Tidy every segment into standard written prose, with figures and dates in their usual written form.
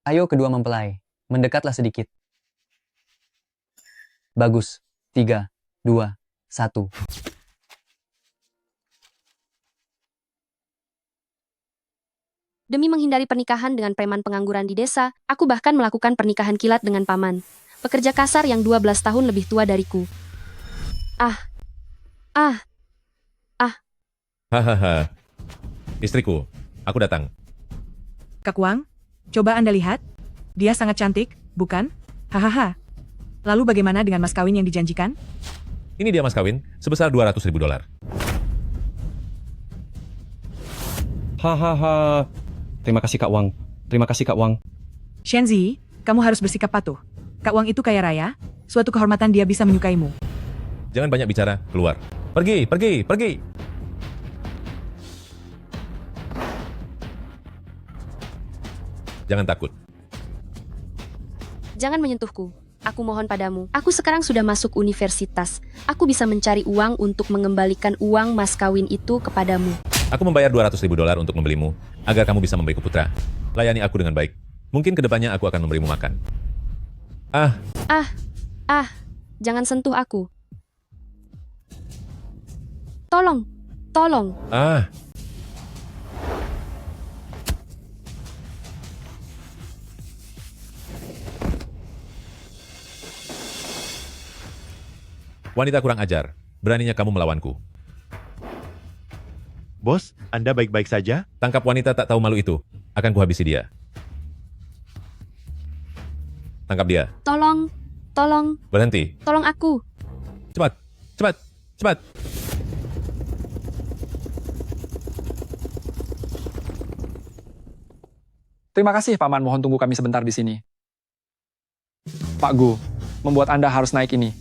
Ayo kedua mempelai, mendekatlah sedikit. Bagus. 3, 2, 1. Demi menghindari pernikahan dengan preman pengangguran di desa, aku bahkan melakukan pernikahan kilat dengan paman. Pekerja kasar yang 12 tahun lebih tua dariku. Ah, ah, ah. Hahaha. Istriku, aku datang. Kak Wang, coba Anda lihat. Dia sangat cantik, bukan? Hahaha. Lalu bagaimana dengan mas kawin yang dijanjikan? Ini dia mas kawin, sebesar $200.000. Hahaha. Terima kasih Kak Wang. Terima kasih Kak Wang. Shenzi, kamu harus bersikap patuh. Kak Wang itu kaya raya, suatu kehormatan dia bisa menyukaimu. Jangan banyak bicara, keluar. Pergi, pergi, pergi. Jangan takut. Jangan menyentuhku. Aku mohon padamu. Aku sekarang sudah masuk universitas. Aku bisa mencari uang untuk mengembalikan uang mas kawin itu kepadamu. Aku membayar $200.000 untuk membelimu, agar kamu bisa memberiku putra. Layani aku dengan baik. Mungkin kedepannya aku akan memberimu makan. Jangan sentuh aku. Tolong, tolong. Wanita kurang ajar. Beraninya kamu melawanku. Bos, Anda baik-baik saja? Tangkap wanita tak tahu malu itu. Akan kuhabisi dia. Tangkap dia. Tolong, tolong, Berhenti. tolong aku. Cepat, cepat, cepat. Terima kasih, Paman. Mohon tunggu kami sebentar di sini. Pak Gu, membuat Anda harus naik ini.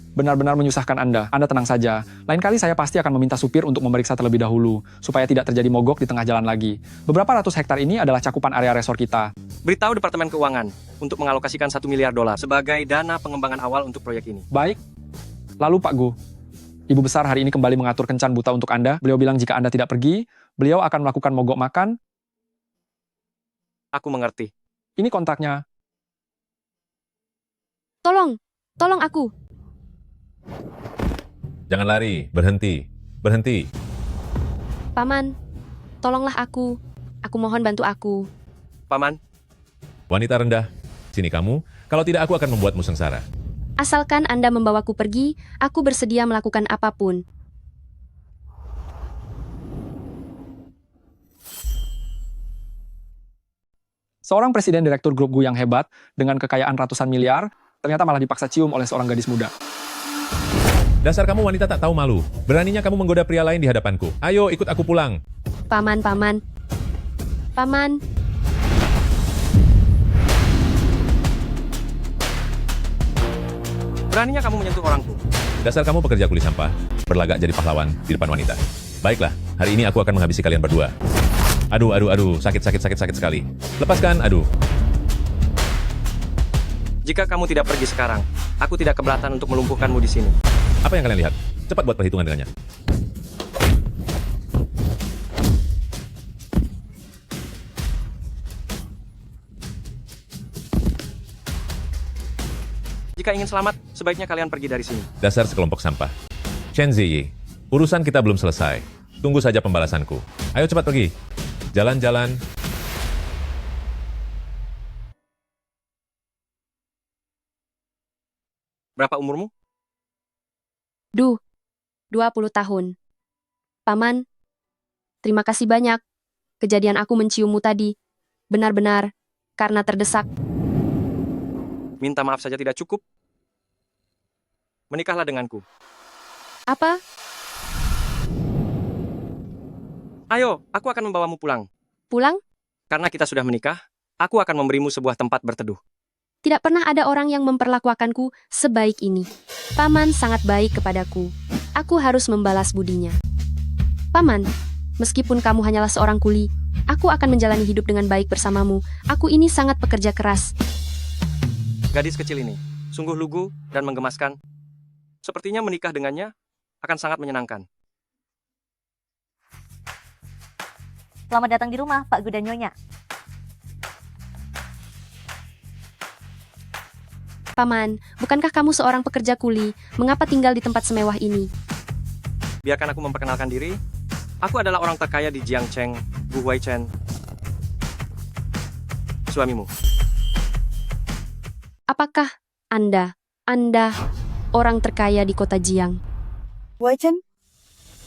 Benar-benar menyusahkan Anda. Anda tenang saja. Lain kali saya pasti akan meminta supir untuk memeriksa terlebih dahulu, supaya tidak terjadi mogok di tengah jalan lagi. Beberapa ratus hektar ini adalah cakupan area resor kita. Beritahu Departemen Keuangan untuk mengalokasikan $1 miliar sebagai dana pengembangan awal untuk proyek ini. Baik. Lalu Pak Gu, Ibu Besar hari ini kembali mengatur kencan buta untuk Anda. Beliau bilang jika Anda tidak pergi, beliau akan melakukan mogok makan. Aku mengerti. Ini kontaknya. Tolong, tolong aku. Jangan lari. Berhenti. Berhenti. Paman, tolonglah aku. Aku mohon bantu aku. Paman, Wanita rendah. Sini kamu. Kalau tidak aku akan membuatmu sengsara. Asalkan Anda membawaku pergi, aku bersedia melakukan apapun. Seorang presiden direktur grup Gu yang hebat, dengan kekayaan ratusan miliar, ternyata malah dipaksa cium oleh seorang gadis muda. Dasar kamu wanita tak tahu malu. Beraninya kamu menggoda pria lain di hadapanku. Ayo ikut aku pulang. Paman, paman. Paman, beraninya kamu menyentuh orangku. Dasar kamu pekerja kuli sampah. Berlagak jadi pahlawan di depan wanita. Baiklah, hari ini aku akan menghabisi kalian berdua. Aduh, aduh, aduh. Sakit, sakit, sakit, sakit sekali. Lepaskan, aduh. Jika kamu tidak pergi sekarang, aku tidak keberatan untuk melumpuhkanmu di sini. Apa yang kalian lihat? Cepat buat perhitungan dengannya. Jika ingin selamat, sebaiknya kalian pergi dari sini. Dasar sekelompok sampah. Chen Ziyi, urusan kita belum selesai. Tunggu saja pembalasanku. Ayo cepat pergi. Jalan-jalan. Berapa umurmu? 20 tahun. Paman, terima kasih banyak. Kejadian aku menciummu tadi. Benar-benar, karena terdesak. Minta maaf saja tidak cukup. Menikahlah denganku. Apa? Ayo, aku akan membawamu pulang. Pulang? Karena kita sudah menikah, aku akan memberimu sebuah tempat berteduh. Tidak pernah ada orang yang memperlakukanku sebaik ini. Paman sangat baik kepadaku. Aku harus membalas budinya. Paman, meskipun kamu hanyalah seorang kuli, aku akan menjalani hidup dengan baik bersamamu. Aku ini sangat pekerja keras. Gadis kecil ini, sungguh lugu dan menggemaskan. Sepertinya menikah dengannya akan sangat menyenangkan. Selamat datang di rumah, Pak Gu dan Nyonya. Paman, bukankah kamu seorang pekerja kuli? Mengapa tinggal di tempat semewah ini? Biarkan aku memperkenalkan diri. Aku adalah orang terkaya di Jiangcheng, Gu Huaichen. Suamimu. Apakah Anda orang terkaya di kota Jiang? Waichen,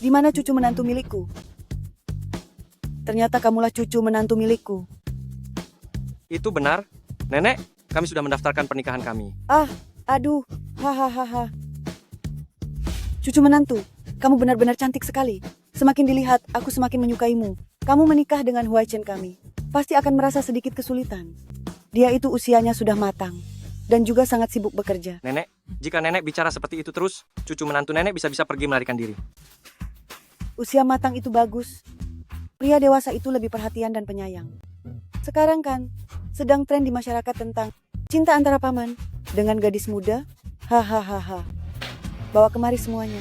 di mana cucu menantu milikku? Ternyata kamulah cucu menantu milikku. Itu benar. Nenek, kami sudah mendaftarkan pernikahan kami. Aduh, hahaha. Cucu menantu, kamu benar-benar cantik sekali. Semakin dilihat, aku semakin menyukaimu. Kamu menikah dengan Huaichen kami. Pasti akan merasa sedikit kesulitan. Dia itu usianya sudah matang. Dan juga sangat sibuk bekerja. Nenek, jika nenek bicara seperti itu terus, cucu menantu nenek bisa-bisa pergi melarikan diri. Usia matang itu bagus. Pria dewasa itu lebih perhatian dan penyayang. Sekarang kan, sedang tren di masyarakat tentang cinta antara paman dengan gadis muda. Hahaha. Bawa kemari semuanya.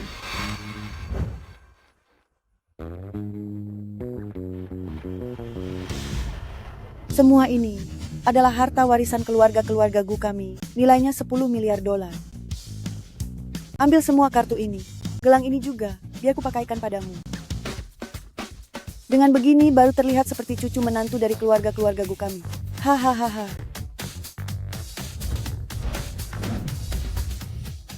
Semua ini adalah harta warisan keluarga Gu kami. Nilainya 10 miliar dolar. Ambil semua kartu ini. Gelang ini juga, biar ku pakaikan padamu. Dengan begini baru terlihat seperti cucu menantu dari keluarga Gu kami. Hahaha.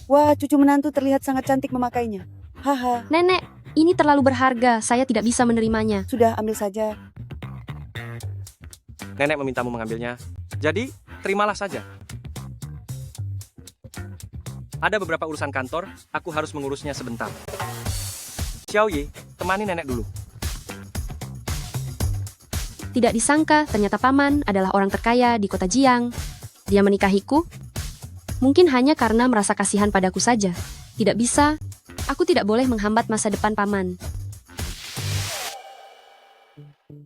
Wah, cucu menantu terlihat sangat cantik memakainya. Haha, Nenek, ini terlalu berharga. Saya tidak bisa menerimanya. sudah ambil saja. Nenek memintamu mengambilnya. Jadi, terimalah saja. Ada beberapa urusan kantor, aku harus mengurusnya sebentar. Xiao Yi, temani nenek dulu. Tidak disangka, ternyata Paman adalah orang terkaya di kota Jiang. Dia menikahiku? Mungkin hanya karena merasa kasihan padaku saja. Tidak bisa. Aku tidak boleh menghambat masa depan Paman.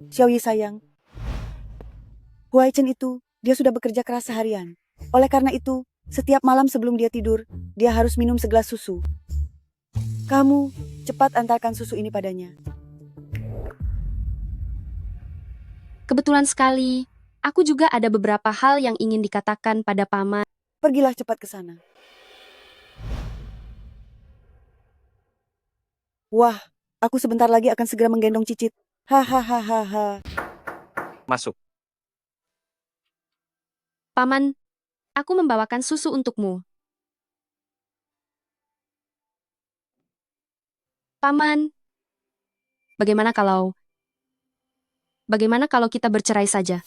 Xiao Yi sayang. Huaichen itu, dia sudah bekerja keras seharian. Oleh karena itu, setiap malam sebelum dia tidur, dia harus minum segelas susu. Kamu, cepat antarkan susu ini padanya. Kebetulan sekali, aku juga ada beberapa hal yang ingin dikatakan pada Paman. Pergilah cepat ke sana. Wah, aku sebentar lagi akan segera menggendong Cicit. Hahaha. Masuk. Paman, aku membawakan susu untukmu. Paman, bagaimana kalau kita bercerai saja?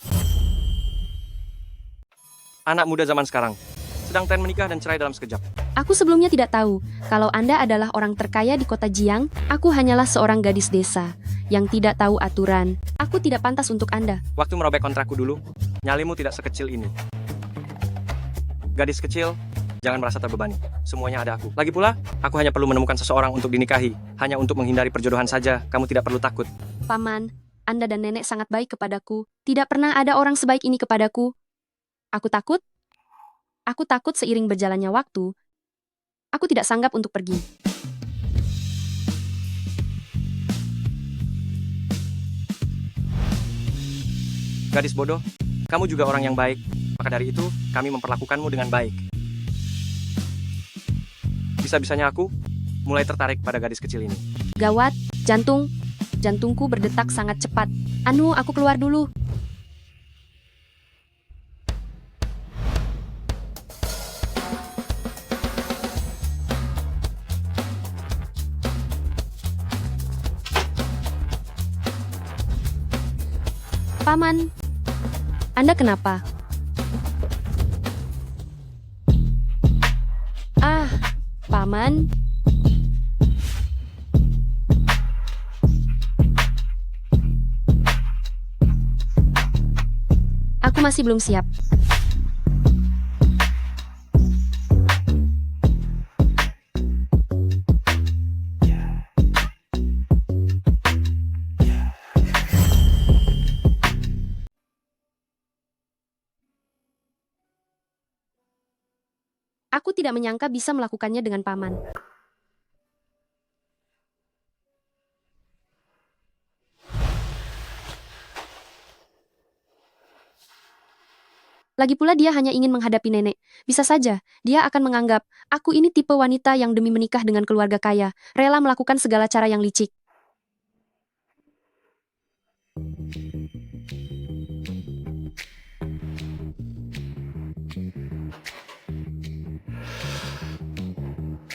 Anak muda zaman sekarang sedang tren menikah dan cerai dalam sekejap. Aku sebelumnya tidak tahu kalau Anda adalah orang terkaya di kota Jiang. Aku hanyalah seorang gadis desa yang tidak tahu aturan. Aku tidak pantas untuk Anda. Waktu merobek kontrakku dulu, nyalimu tidak sekecil ini. Gadis kecil, jangan merasa terbebani. Semuanya ada aku. Lagi pula, aku hanya perlu menemukan seseorang untuk dinikahi. Hanya untuk menghindari perjodohan saja, kamu tidak perlu takut. Paman, Anda dan nenek sangat baik kepadaku. Tidak pernah ada orang sebaik ini kepadaku. Aku takut seiring berjalannya waktu, aku tidak sanggup untuk pergi. Gadis bodoh, kamu juga orang yang baik. Maka dari itu, kami memperlakukanmu dengan baik. Bisa-bisanya aku mulai tertarik pada gadis kecil ini. Gawat, jantungku berdetak sangat cepat. Anu, aku keluar dulu. Paman, Anda kenapa? Paman. Aku masih belum siap. Aku tidak menyangka bisa melakukannya dengan Paman. Lagi pula dia hanya ingin menghadapi nenek. Bisa saja, dia akan menganggap, aku ini tipe wanita yang demi menikah dengan keluarga kaya, rela melakukan segala cara yang licik.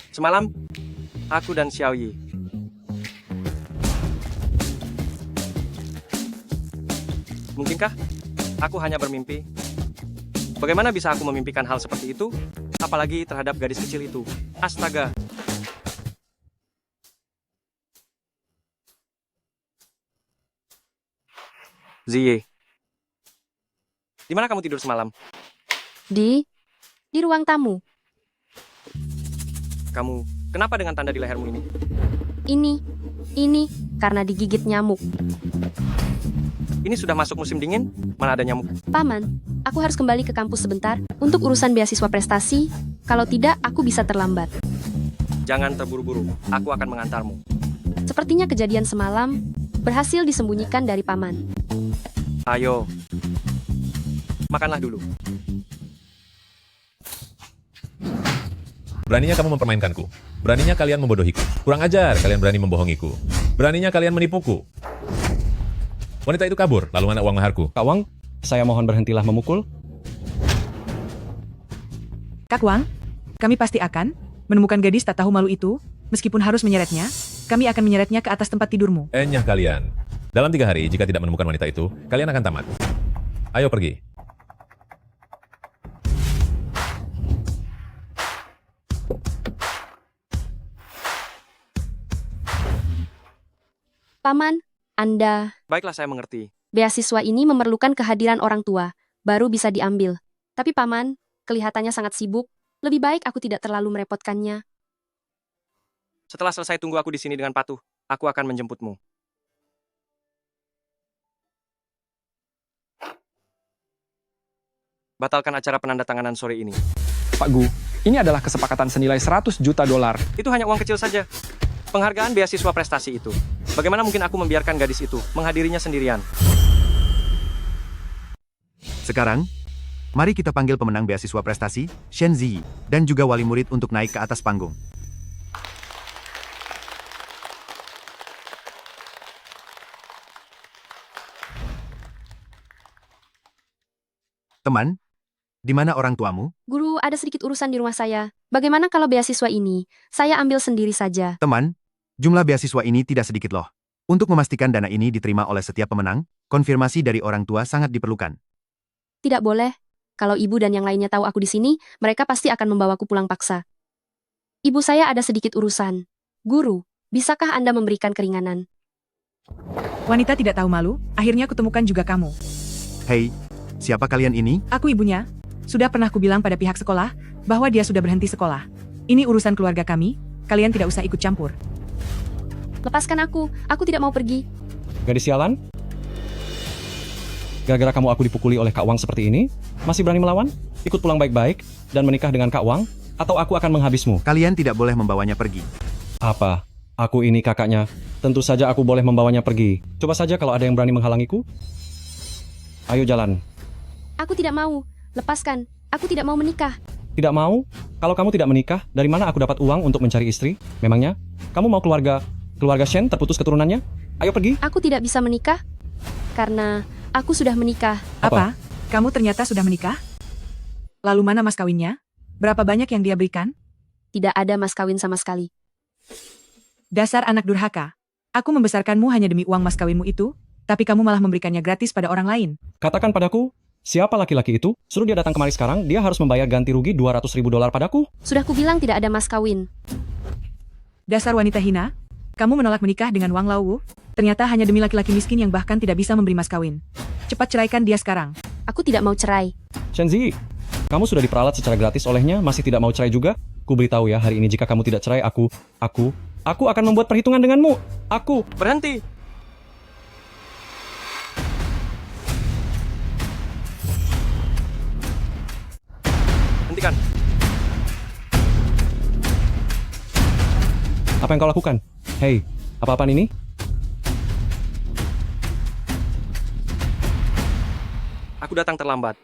Semalam, aku dan Xiao Yi. Mungkinkah aku hanya bermimpi? Bagaimana bisa aku memimpikan hal seperti itu? Apalagi terhadap gadis kecil itu. Astaga. Ziye. Di mana kamu tidur semalam? Di ruang tamu. Kamu, kenapa dengan tanda di lehermu ini? Ini, karena digigit nyamuk. Ini sudah masuk musim dingin, mana ada nyamuk? Paman, aku harus kembali ke kampus sebentar untuk urusan beasiswa prestasi. Kalau tidak, aku bisa terlambat. Jangan terburu-buru, aku akan mengantarmu. Sepertinya kejadian semalam berhasil disembunyikan dari paman. Ayo, makanlah dulu. Beraninya kamu mempermainkanku. Beraninya kalian membodohiku. Kurang ajar kalian berani membohongiku. Beraninya kalian menipuku. Wanita itu kabur, lalu mana uang maharku? Kak Wang, saya mohon berhentilah memukul. Kak Wang, kami pasti akan menemukan gadis tak tahu malu itu, meskipun harus menyeretnya, kami akan menyeretnya ke atas tempat tidurmu. Enyah kalian. Dalam 3 hari, jika tidak menemukan wanita itu, kalian akan tamat. Ayo pergi. Paman, Anda, Baiklah, saya mengerti. beasiswa ini memerlukan kehadiran orang tua, baru bisa diambil. Tapi paman, kelihatannya sangat sibuk. Lebih baik aku tidak terlalu merepotkannya. Setelah selesai tunggu aku di sini dengan patuh, aku akan menjemputmu. Batalkan acara penandatanganan sore ini. Pak Gu, ini adalah kesepakatan senilai 100 juta dolar. Itu hanya uang kecil saja. Penghargaan beasiswa prestasi itu. Bagaimana mungkin aku membiarkan gadis itu menghadirinya sendirian? Sekarang, mari kita panggil pemenang beasiswa prestasi, Shen Ziyi, dan juga wali murid untuk naik ke atas panggung. Teman, di mana orang tuamu? Guru, ada sedikit urusan di rumah saya. Bagaimana kalau beasiswa ini saya ambil sendiri saja? Teman, jumlah beasiswa ini tidak sedikit loh. Untuk memastikan dana ini diterima oleh setiap pemenang, konfirmasi dari orang tua sangat diperlukan. Tidak boleh. Kalau ibu dan yang lainnya tahu aku di sini, mereka pasti akan membawaku pulang paksa. Ibu saya ada sedikit urusan. Guru, bisakah Anda memberikan keringanan? Wanita tidak tahu malu, akhirnya kutemukan juga kamu. Hei, siapa kalian ini? Aku ibunya. Sudah pernah kubilang pada pihak sekolah, bahwa dia sudah berhenti sekolah. Ini urusan keluarga kami, kalian tidak usah ikut campur. Lepaskan aku tidak mau pergi. Gadis sialan? Gara-gara kamu aku dipukuli oleh Kak Wang seperti ini, masih berani melawan? Ikut pulang baik-baik, dan menikah dengan Kak Wang, atau aku akan menghabismu? Kalian tidak boleh membawanya pergi. Apa? Aku ini kakaknya. Tentu saja aku boleh membawanya pergi. Coba saja kalau ada yang berani menghalangiku. Ayo jalan. Aku tidak mau. Lepaskan. Aku tidak mau menikah. Tidak mau? Kalau kamu tidak menikah, dari mana aku dapat uang untuk mencari istri? Memangnya? Kamu mau keluarga Shen terputus keturunannya? Ayo pergi. Aku tidak bisa menikah karena aku sudah menikah. Apa? Kamu ternyata sudah menikah? Lalu mana mas kawinnya? Berapa banyak yang dia berikan? Tidak ada mas kawin sama sekali. Dasar anak durhaka. Aku membesarkanmu hanya demi uang mas kawinmu itu, tapi kamu malah memberikannya gratis pada orang lain. Katakan padaku, siapa laki-laki itu? Suruh dia datang kemari sekarang, dia harus membayar ganti rugi $200.000 padaku. Sudah kubilang tidak ada mas kawin. Dasar wanita hina. Kamu menolak menikah dengan Wang Lauwu? Ternyata hanya demi laki-laki miskin yang bahkan tidak bisa memberi mas kawin. Cepat ceraikan dia sekarang. Aku tidak mau cerai. Shenzi, kamu sudah diperalat secara gratis olehnya, masih tidak mau cerai juga? Ku beritahu ya, hari ini jika kamu tidak cerai, aku akan membuat perhitungan denganmu. Aku. Berhenti! Hentikan. Apa yang kau lakukan? Hei, apa-apaan ini? Aku datang terlambat.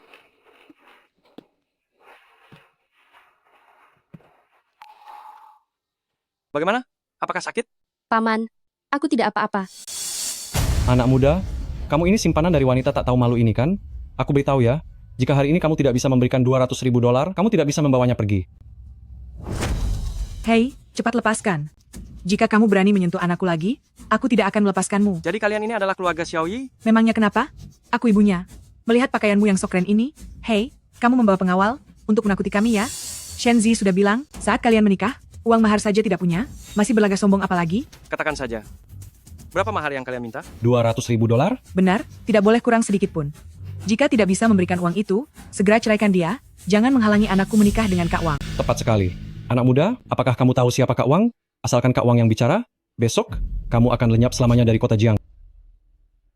Bagaimana? Apakah sakit? Paman, aku tidak apa-apa. Anak muda, kamu ini simpanan dari wanita tak tahu malu ini kan? Aku beritahu ya, jika hari ini kamu tidak bisa memberikan $200.000, kamu tidak bisa membawanya pergi. Hei, cepat lepaskan. Jika kamu berani menyentuh anakku lagi, aku tidak akan melepaskanmu. Jadi kalian ini adalah keluarga Xiaoyi? Memangnya kenapa? Aku ibunya. Melihat pakaianmu yang sok keren ini, hei, kamu membawa pengawal untuk menakuti kami ya? Shenzi sudah bilang, saat kalian menikah, uang mahar saja tidak punya, masih berlagak sombong apalagi? Katakan saja. Berapa mahar yang kalian minta? $200.000? Benar, tidak boleh kurang sedikit pun. Jika tidak bisa memberikan uang itu, segera ceraikan dia, jangan menghalangi anakku menikah dengan Kak Wang. Tepat sekali. Anak muda, apakah kamu tahu siapa Kak Wang? Asalkan Kak Wang yang bicara, besok kamu akan lenyap selamanya dari kota Jiang.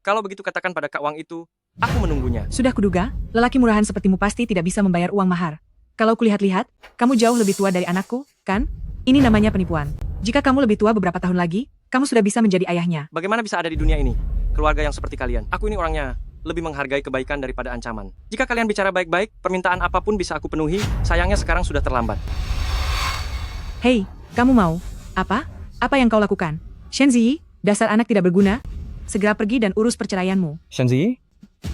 Kalau begitu katakan pada Kak Wang itu, aku menunggunya. Sudah kuduga, lelaki murahan sepertimu pasti tidak bisa membayar uang mahar. Kalau kulihat-lihat, kamu jauh lebih tua dari anakku, kan? Ini namanya penipuan. Jika kamu lebih tua beberapa tahun lagi, kamu sudah bisa menjadi ayahnya. Bagaimana bisa ada di dunia ini? Keluarga yang seperti kalian. Aku ini orangnya lebih menghargai kebaikan daripada ancaman. Jika kalian bicara baik-baik, permintaan apapun bisa aku penuhi. Sayangnya sekarang sudah terlambat. Hei, kamu mau? Apa? Apa yang kau lakukan? Shenzi, dasar anak tidak berguna. Segera pergi dan urus perceraianmu. Shenzi,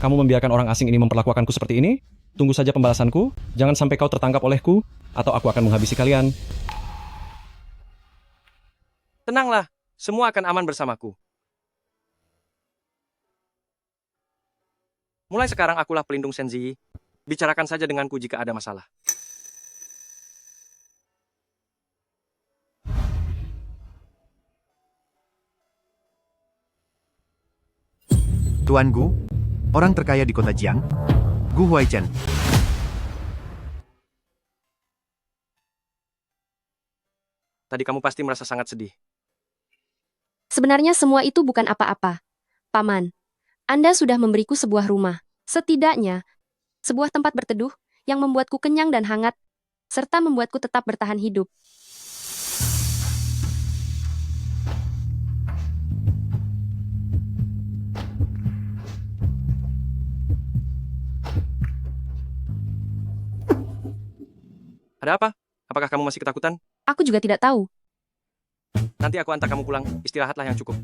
kamu membiarkan orang asing ini memperlakukanku seperti ini? Tunggu saja pembalasanku. Jangan sampai kau tertangkap olehku, atau aku akan menghabisi kalian. Tenanglah, semua akan aman bersamaku. Mulai sekarang akulah pelindung Shenzi. Bicarakan saja denganku jika ada masalah. Tuan Gu, orang terkaya di kota Jiang, Gu Huaichen. Tadi kamu pasti merasa sangat sedih. Sebenarnya semua itu bukan apa-apa. Paman, Anda sudah memberiku sebuah rumah. Setidaknya, sebuah tempat berteduh yang membuatku kenyang dan hangat, serta membuatku tetap bertahan hidup. Ada apa? Apakah kamu masih ketakutan? Aku juga tidak tahu. Nanti aku antar kamu pulang. Istirahatlah yang cukup.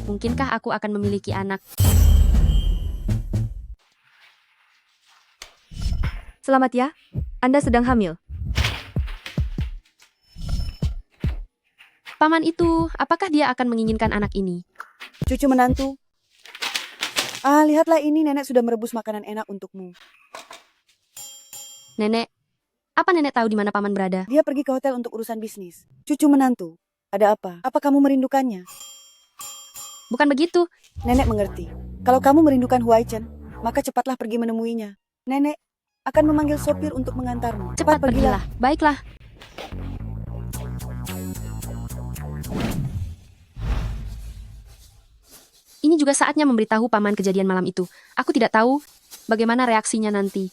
Mungkinkah aku akan memiliki anak? Selamat ya, Anda sedang hamil. Paman itu, apakah dia akan menginginkan anak ini? Cucu menantu. Lihatlah ini nenek sudah merebus makanan enak untukmu. Nenek, apa nenek tahu di mana paman berada? Dia pergi ke hotel untuk urusan bisnis. Cucu menantu, ada apa? Apa kamu merindukannya? Bukan begitu. Nenek mengerti. Kalau kamu merindukan Huaichen, maka cepatlah pergi menemuinya. Nenek akan memanggil sopir untuk mengantarmu. Cepat pergilah. Baiklah. Ini juga saatnya memberitahu paman kejadian malam itu. Aku tidak tahu bagaimana reaksinya nanti.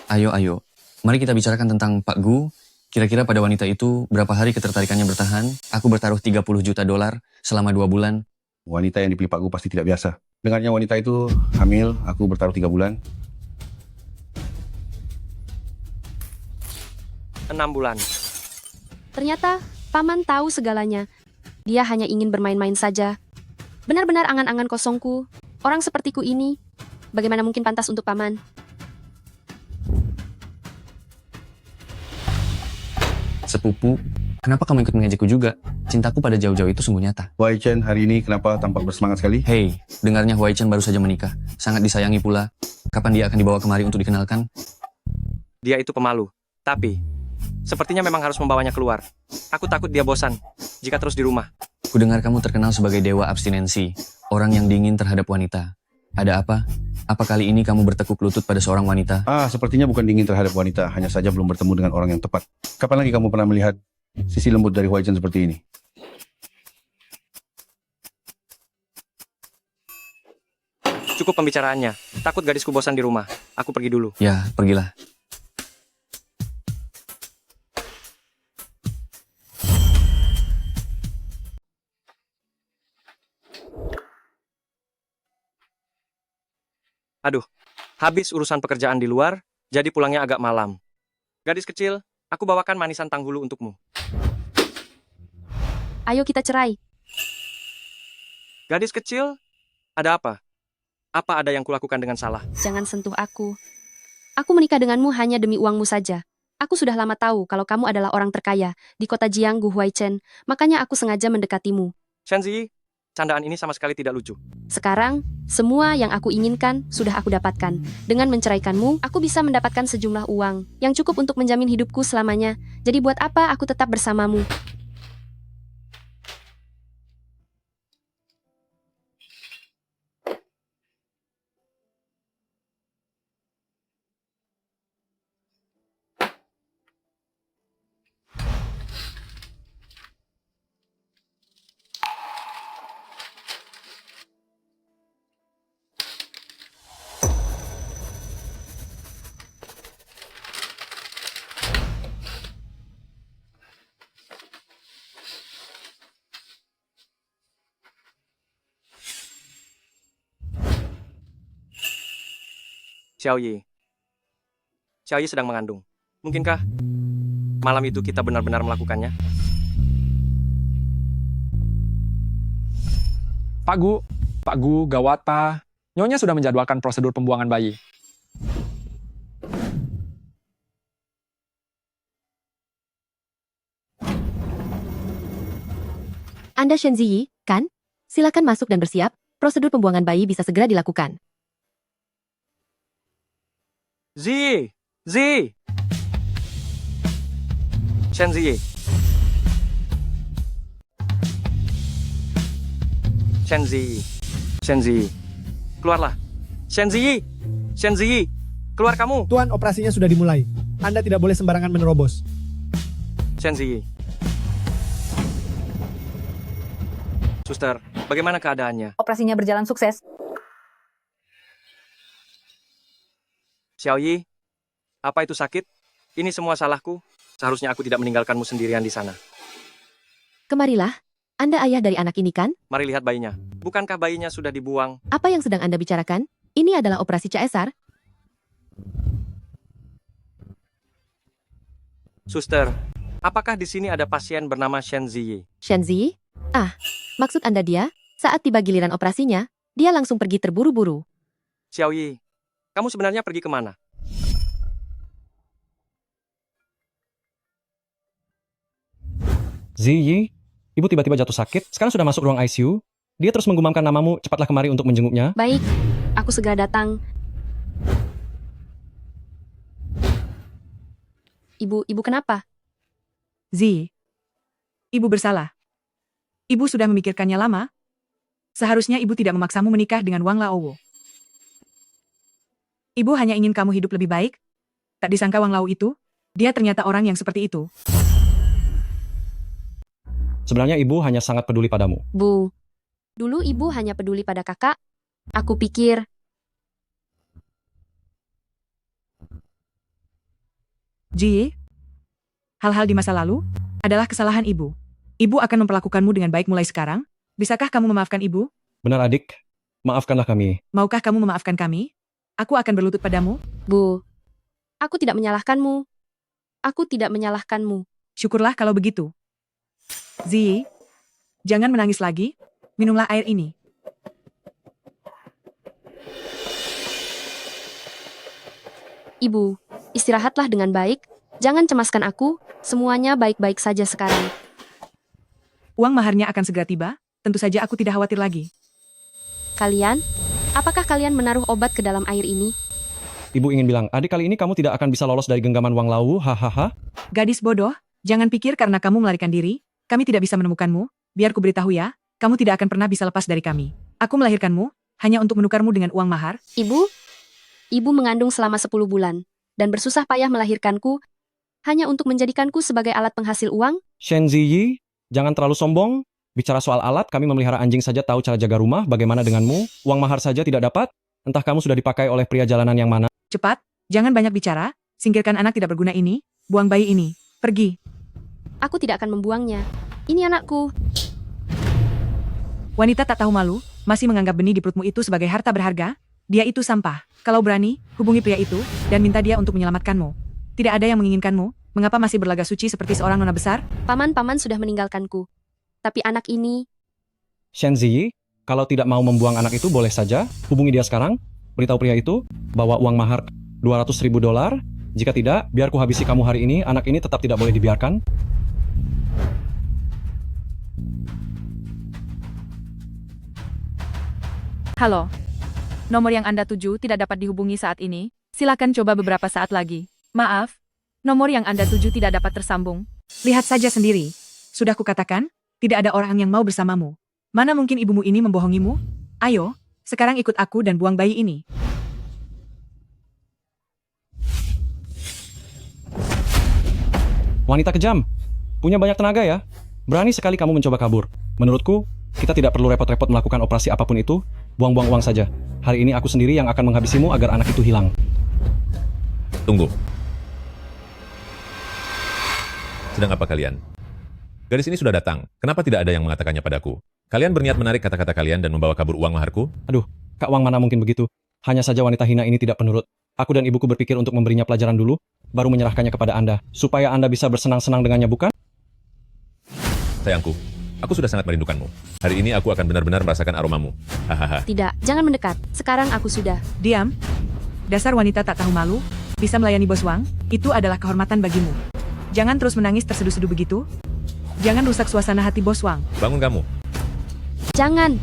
Ayo. Mari kita bicarakan tentang Pak Gu. Kira-kira pada wanita itu berapa hari ketertarikannya bertahan? Aku bertaruh $30 juta selama 2 bulan. Wanita yang dipilih Pak Gu pasti tidak biasa. Dengarnya wanita itu hamil, aku bertaruh 3 bulan. 6 bulan. Ternyata paman tahu segalanya. Dia hanya ingin bermain-main saja. Benar-benar angan-angan kosongku. Orang sepertiku ini, bagaimana mungkin pantas untuk paman? Sepupu, kenapa kamu ikut mengejekku juga? Cintaku pada jauh-jauh itu sungguh nyata. Huaichen hari ini kenapa tampak bersemangat sekali? Hei, dengarnya Huaichen baru saja menikah. Sangat disayangi pula. Kapan dia akan dibawa kemari untuk dikenalkan? Dia itu pemalu. Tapi, sepertinya memang harus membawanya keluar. Aku takut dia bosan jika terus di rumah. Kudengar kamu terkenal sebagai dewa abstinensi. Orang yang dingin terhadap wanita. Ada apa? Apa kali ini kamu bertekuk lutut pada seorang wanita? Sepertinya bukan dingin terhadap wanita, hanya saja belum bertemu dengan orang yang tepat. Kapan lagi kamu pernah melihat sisi lembut dari Huaichen seperti ini? Cukup pembicaraannya. Takut gadisku bosan di rumah. Aku pergi dulu. Ya, pergilah. Aduh, habis urusan pekerjaan di luar, jadi pulangnya agak malam. Gadis kecil, Aku bawakan manisan tanghulu untukmu. Ayo kita cerai. Gadis kecil, ada apa? Apa ada yang kulakukan dengan salah? Jangan sentuh aku. Aku menikah denganmu hanya demi uangmu saja. Aku sudah lama tahu kalau kamu adalah orang terkaya di kota Jianggu Huaichen, makanya aku sengaja mendekatimu. Shenzi, candaan ini sama sekali tidak lucu. Sekarang, semua yang aku inginkan sudah aku dapatkan. Dengan menceraikanmu, aku bisa mendapatkan sejumlah uang yang cukup untuk menjamin hidupku selamanya. Jadi buat apa aku tetap bersamamu? Xiaoyi. Xiaoyi sedang mengandung. Mungkinkah malam itu kita benar-benar melakukannya? Pak Gu, gawat Pak. Nyonya sudah menjadwalkan prosedur pembuangan bayi. Anda Shen Ziyi, kan? Silakan masuk dan bersiap, prosedur pembuangan bayi bisa segera dilakukan. Zi! Shenzi. Keluarlah. Shenzi. Keluar kamu. Tuan, operasinya sudah dimulai. Anda tidak boleh sembarangan menerobos. Shenzi. Suster, bagaimana keadaannya? Operasinya berjalan sukses. Xiaoyi, apa itu sakit? Ini semua salahku. Seharusnya aku tidak meninggalkanmu sendirian di sana. Kemarilah. Anda ayah dari anak ini kan? Mari lihat bayinya. Bukankah bayinya sudah dibuang? Apa yang sedang Anda bicarakan? Ini adalah operasi CSR. Suster, apakah di sini ada pasien bernama Shen Ziyi? Shen Ziyi? Ah, maksud Anda dia? Saat tiba giliran operasinya, dia langsung pergi terburu-buru. Xiaoyi, kamu sebenarnya pergi kemana? Ziyi, ibu tiba-tiba jatuh sakit, sekarang sudah masuk ruang ICU. Dia terus menggumamkan namamu, cepatlah kemari untuk menjenguknya. Baik, aku segera datang. Ibu kenapa? Zi, ibu bersalah. Ibu sudah memikirkannya lama. Seharusnya ibu tidak memaksamu menikah dengan Wang Laowo. Ibu hanya ingin kamu hidup lebih baik. Tak disangka Wang Lao itu, dia ternyata orang yang seperti itu. Sebenarnya ibu hanya sangat peduli padamu. Bu, dulu ibu hanya peduli pada kakak. Aku pikir, Ji, hal-hal di masa lalu adalah kesalahan ibu. Ibu akan memperlakukanmu dengan baik mulai sekarang. Bisakah kamu memaafkan ibu? Benar adik, maafkanlah kami. Maukah kamu memaafkan kami? Aku akan berlutut padamu. Bu, aku tidak menyalahkanmu. Aku tidak menyalahkanmu. Syukurlah kalau begitu. Zi, jangan menangis lagi. Minumlah air ini. Ibu, istirahatlah dengan baik. Jangan cemaskan aku. Semuanya baik-baik saja sekarang. Uang maharnya akan segera tiba. Tentu saja aku tidak khawatir lagi. Kalian, apakah kalian menaruh obat ke dalam air ini? Ibu ingin bilang, adik kali ini kamu tidak akan bisa lolos dari genggaman Wang Lao, hahaha. Gadis bodoh, jangan pikir karena kamu melarikan diri, kami tidak bisa menemukanmu. Biar ku beritahu ya, kamu tidak akan pernah bisa lepas dari kami. Aku melahirkanmu, hanya untuk menukarmu dengan uang mahar. Ibu mengandung selama 10 bulan, dan bersusah payah melahirkanku, hanya untuk menjadikanku sebagai alat penghasil uang? Shen Ziyi, jangan terlalu sombong. Bicara soal alat, kami memelihara anjing saja tahu cara jaga rumah, bagaimana denganmu? Uang mahar saja tidak dapat? Entah kamu sudah dipakai oleh pria jalanan yang mana? Cepat, jangan banyak bicara, singkirkan anak tidak berguna ini, buang bayi ini, pergi. Aku tidak akan membuangnya. Ini anakku. Wanita tak tahu malu, masih menganggap benih di perutmu itu sebagai harta berharga? Dia itu sampah. Kalau berani, hubungi pria itu, dan minta dia untuk menyelamatkanmu. Tidak ada yang menginginkanmu, Mengapa masih berlaga suci seperti seorang nona besar? Paman sudah meninggalkanku. Tapi anak ini, Shenzi, kalau tidak mau membuang anak itu boleh saja. Hubungi dia sekarang. Beritahu pria itu, bawa uang mahar $200.000. Jika tidak, biar ku habisi kamu hari ini. Anak ini tetap tidak boleh dibiarkan. Halo. Nomor yang Anda tuju tidak dapat dihubungi saat ini. Silakan coba beberapa saat lagi. Maaf. Nomor yang Anda tuju tidak dapat tersambung. Lihat saja sendiri. Sudah kukatakan, tidak ada orang yang mau bersamamu. Mana mungkin ibumu ini membohongimu? Ayo, sekarang ikut aku dan buang bayi ini. Wanita kejam. Punya banyak tenaga ya. Berani sekali kamu mencoba kabur. Menurutku, kita tidak perlu repot-repot melakukan operasi apapun itu. Buang-buang uang saja. Hari ini aku sendiri yang akan menghabisimu agar anak itu hilang. Tunggu. Sedang apa kalian? Gadis ini sudah datang. Kenapa tidak ada yang mengatakannya padaku? Kalian berniat menarik kata-kata kalian dan membawa kabur uang maharku? Aduh, Kak Wang mana mungkin begitu. Hanya saja wanita hina ini tidak penurut. Aku dan ibuku berpikir untuk memberinya pelajaran dulu, baru menyerahkannya kepada Anda. Supaya Anda bisa bersenang-senang dengannya, bukan? Sayangku, aku sudah sangat merindukanmu. Hari ini aku akan benar-benar merasakan aromamu. Hahaha. tidak, jangan mendekat. Sekarang aku sudah. Diam. Dasar wanita tak tahu malu, bisa melayani bos Wang, itu adalah kehormatan bagimu. Jangan terus menangis terseduh-seduh begitu. Jangan rusak suasana hati bos Wang. Bangun kamu. Jangan.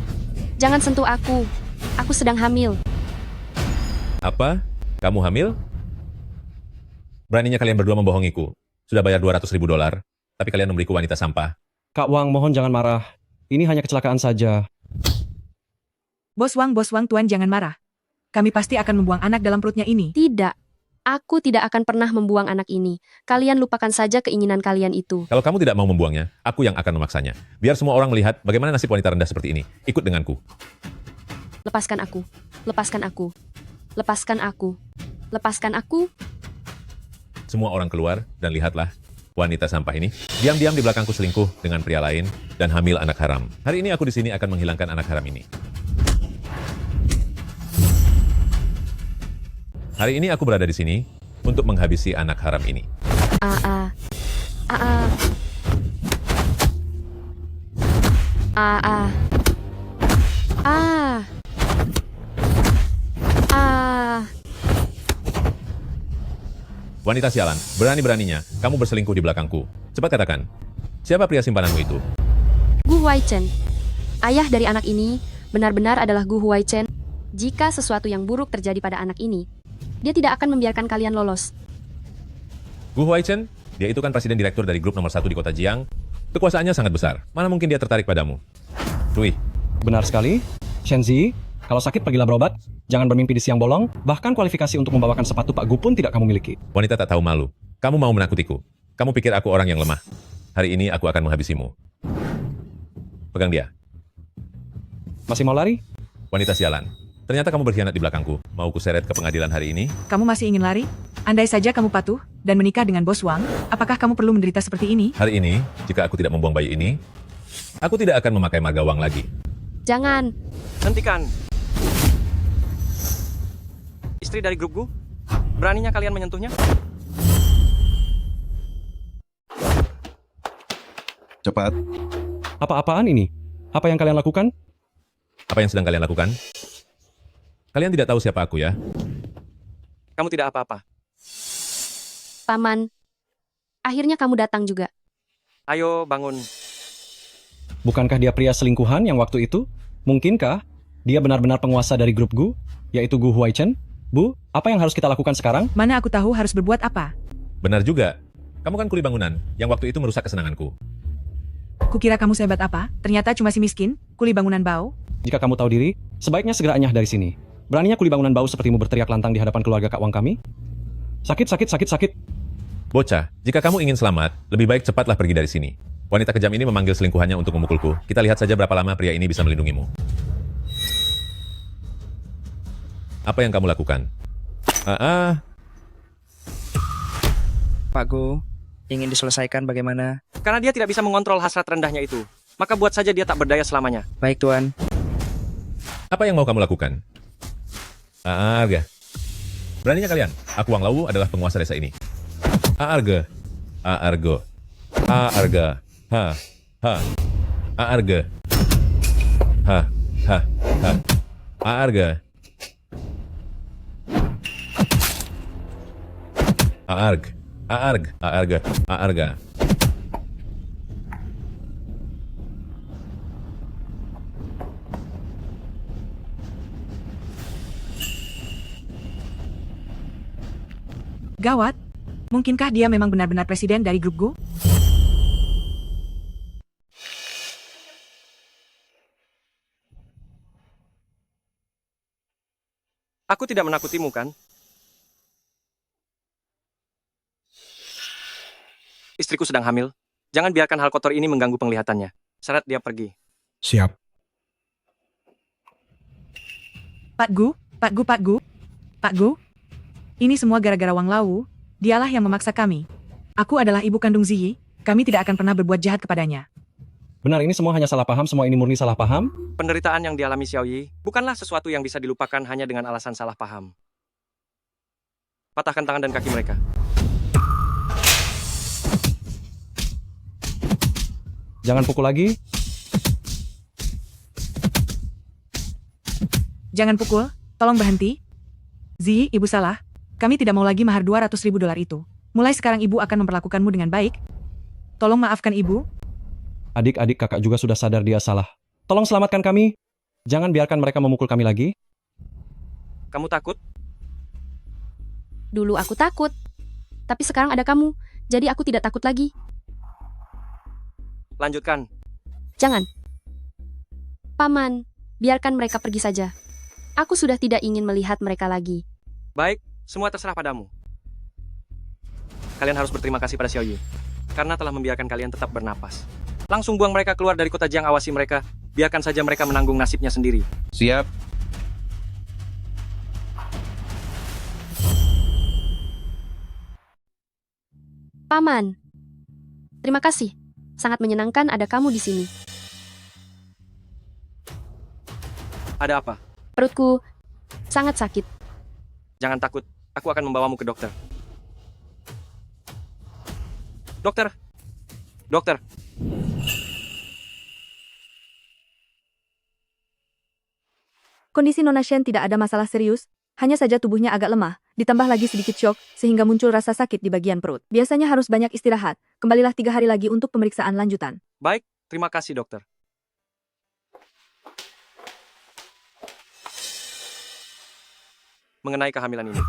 Jangan sentuh aku. Aku sedang hamil. Apa? Kamu hamil? Beraninya kalian berdua membohongiku. Sudah bayar $200.000, tapi kalian memberiku wanita sampah. Kak Wang, mohon jangan marah. Ini hanya kecelakaan saja. Bos Wang, Tuan jangan marah. Kami pasti akan membuang anak dalam perutnya ini. Tidak. Aku tidak akan pernah membuang anak ini. Kalian lupakan saja keinginan kalian itu. Kalau kamu tidak mau membuangnya, aku yang akan memaksanya. Biar semua orang melihat bagaimana nasib wanita rendah seperti ini. Ikut denganku. Lepaskan aku. Lepaskan aku. Lepaskan aku. Lepaskan aku. Semua orang keluar dan lihatlah. Wanita sampah ini diam-diam di belakangku selingkuh dengan pria lain dan hamil anak haram. Hari ini aku di sini akan menghilangkan anak haram ini. Hari ini aku berada di sini untuk menghabisi anak haram ini. Wanita sialan, berani-beraninya kamu berselingkuh di belakangku. Cepat katakan, siapa pria simpananmu itu? Gu Huaichen. Ayah dari anak ini benar-benar adalah Gu Huaichen. Jika sesuatu yang buruk terjadi pada anak ini, dia tidak akan membiarkan kalian lolos. Gu Huaichen, dia itu kan presiden direktur dari grup nomor 1 di kota Jiang. Kekuasaannya sangat besar. Mana mungkin dia tertarik padamu? Rui. Benar sekali. Shenzi, kalau sakit pergilah berobat. Jangan bermimpi di siang bolong. Bahkan kualifikasi untuk membawakan sepatu Pak Gu pun tidak kamu miliki. Wanita tak tahu malu. Kamu mau menakutiku. Kamu pikir aku orang yang lemah. Hari ini aku akan menghabisimu. Pegang dia. Masih mau lari? Wanita sialan. Ternyata kamu berkhianat di belakangku. Mau kuseret ke pengadilan hari ini? Kamu masih ingin lari? Andai saja kamu patuh dan menikah dengan bos Wang, apakah kamu perlu menderita seperti ini? Hari ini, jika aku tidak membuang bayi ini, aku tidak akan memakai marga Wang lagi. Jangan. Hentikan. Istri dari grup Gu? Beraninya kalian menyentuhnya? Cepat. Apa-apaan ini? Apa yang kalian lakukan? Apa yang sedang kalian lakukan? Kalian tidak tahu siapa aku ya? Kamu tidak apa-apa. Paman. Akhirnya kamu datang juga. Ayo bangun. Bukankah dia pria selingkuhan yang waktu itu? Mungkinkah dia benar-benar penguasa dari grup Gu, yaitu Gu Huaichen? Bu, apa yang harus kita lakukan sekarang? Mana aku tahu harus berbuat apa? Benar juga. Kamu kan kuli bangunan yang waktu itu merusak kesenanganku. Kukira kamu sehebat apa? Ternyata cuma si miskin, kuli bangunan bau. Jika kamu tahu diri, sebaiknya segera anyah dari sini. Beraninya kuli bangunan bau sepertimu berteriak lantang di hadapan keluarga Kak Wang kami? Sakit. Bocah, jika kamu ingin selamat, lebih baik cepatlah pergi dari sini. Wanita kejam ini memanggil selingkuhannya untuk memukulku. Kita lihat saja berapa lama pria ini bisa melindungimu. Apa yang kamu lakukan? Pak Gu, ingin diselesaikan bagaimana? Karena dia tidak bisa mengontrol hasrat rendahnya itu. Maka buat saja dia tak berdaya selamanya. Baik, Tuan. Apa yang mau kamu lakukan? Arga. Beraninya kalian, aku Wang Lawu adalah penguasa desa ini. Arga. Argo. Arga. Ha. Ha. Arga. Ha. Ha. Ha. Arga. Arg. Arg. Arga. Arga. Gawat. Mungkinkah dia memang benar-benar presiden dari grup Go? Aku tidak menakutimu, kan? Istriku sedang hamil. Jangan biarkan hal kotor ini mengganggu penglihatannya. Seret dia pergi. Siap. Pak Gu, Pak Gu, Pak Gu. Pak Gu. Ini semua gara-gara Wang Lau. Dialah yang memaksa kami. Aku adalah ibu kandung Ziyi. Kami tidak akan pernah berbuat jahat kepadanya. Benar, ini semua hanya salah paham, semua ini murni salah paham. Penderitaan yang dialami Xiao Yi bukanlah sesuatu yang bisa dilupakan hanya dengan alasan salah paham. Patahkan tangan dan kaki mereka. Jangan pukul lagi. Jangan pukul, tolong berhenti. Ziyi, ibu salah. Kami tidak mau lagi mahar $200.000 itu. Mulai sekarang ibu akan memperlakukanmu dengan baik. Tolong maafkan ibu. Adik-adik kakak juga sudah sadar dia salah. Tolong selamatkan kami. Jangan biarkan mereka memukul kami lagi. Kamu takut? Dulu aku takut. Tapi sekarang ada kamu, jadi aku tidak takut lagi. Lanjutkan. Jangan. Paman, biarkan mereka pergi saja. Aku sudah tidak ingin melihat mereka lagi. Baik, semua terserah padamu. Kalian harus berterima kasih pada Xiao Yi, karena telah membiarkan kalian tetap bernapas. Langsung buang mereka keluar dari kota Jiang, awasi mereka. Biarkan saja mereka menanggung nasibnya sendiri. Siap. Paman, terima kasih. Sangat menyenangkan ada kamu di sini. Ada apa? Perutku sangat sakit. Jangan takut, aku akan membawamu ke dokter. Dokter! Dokter! Kondisi Nona Shen tidak ada masalah serius, hanya saja tubuhnya agak lemah, ditambah lagi sedikit syok, sehingga muncul rasa sakit di bagian perut. Biasanya harus banyak istirahat, kembalilah 3 hari lagi untuk pemeriksaan lanjutan. Baik, terima kasih dokter. Mengenai kehamilan ini.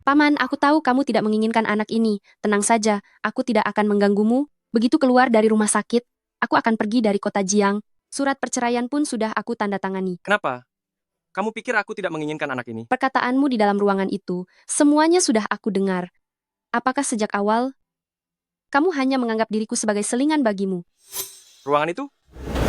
Paman, aku tahu kamu tidak menginginkan anak ini. Tenang saja, aku tidak akan mengganggumu. Begitu keluar dari rumah sakit, aku akan pergi dari kota Jiang. Surat perceraian pun sudah aku tanda tangani. Kenapa? Kamu pikir aku tidak menginginkan anak ini? Perkataanmu di dalam ruangan itu, semuanya sudah aku dengar. Apakah sejak awal, kamu hanya menganggap diriku sebagai selingan bagimu? Ruangan itu?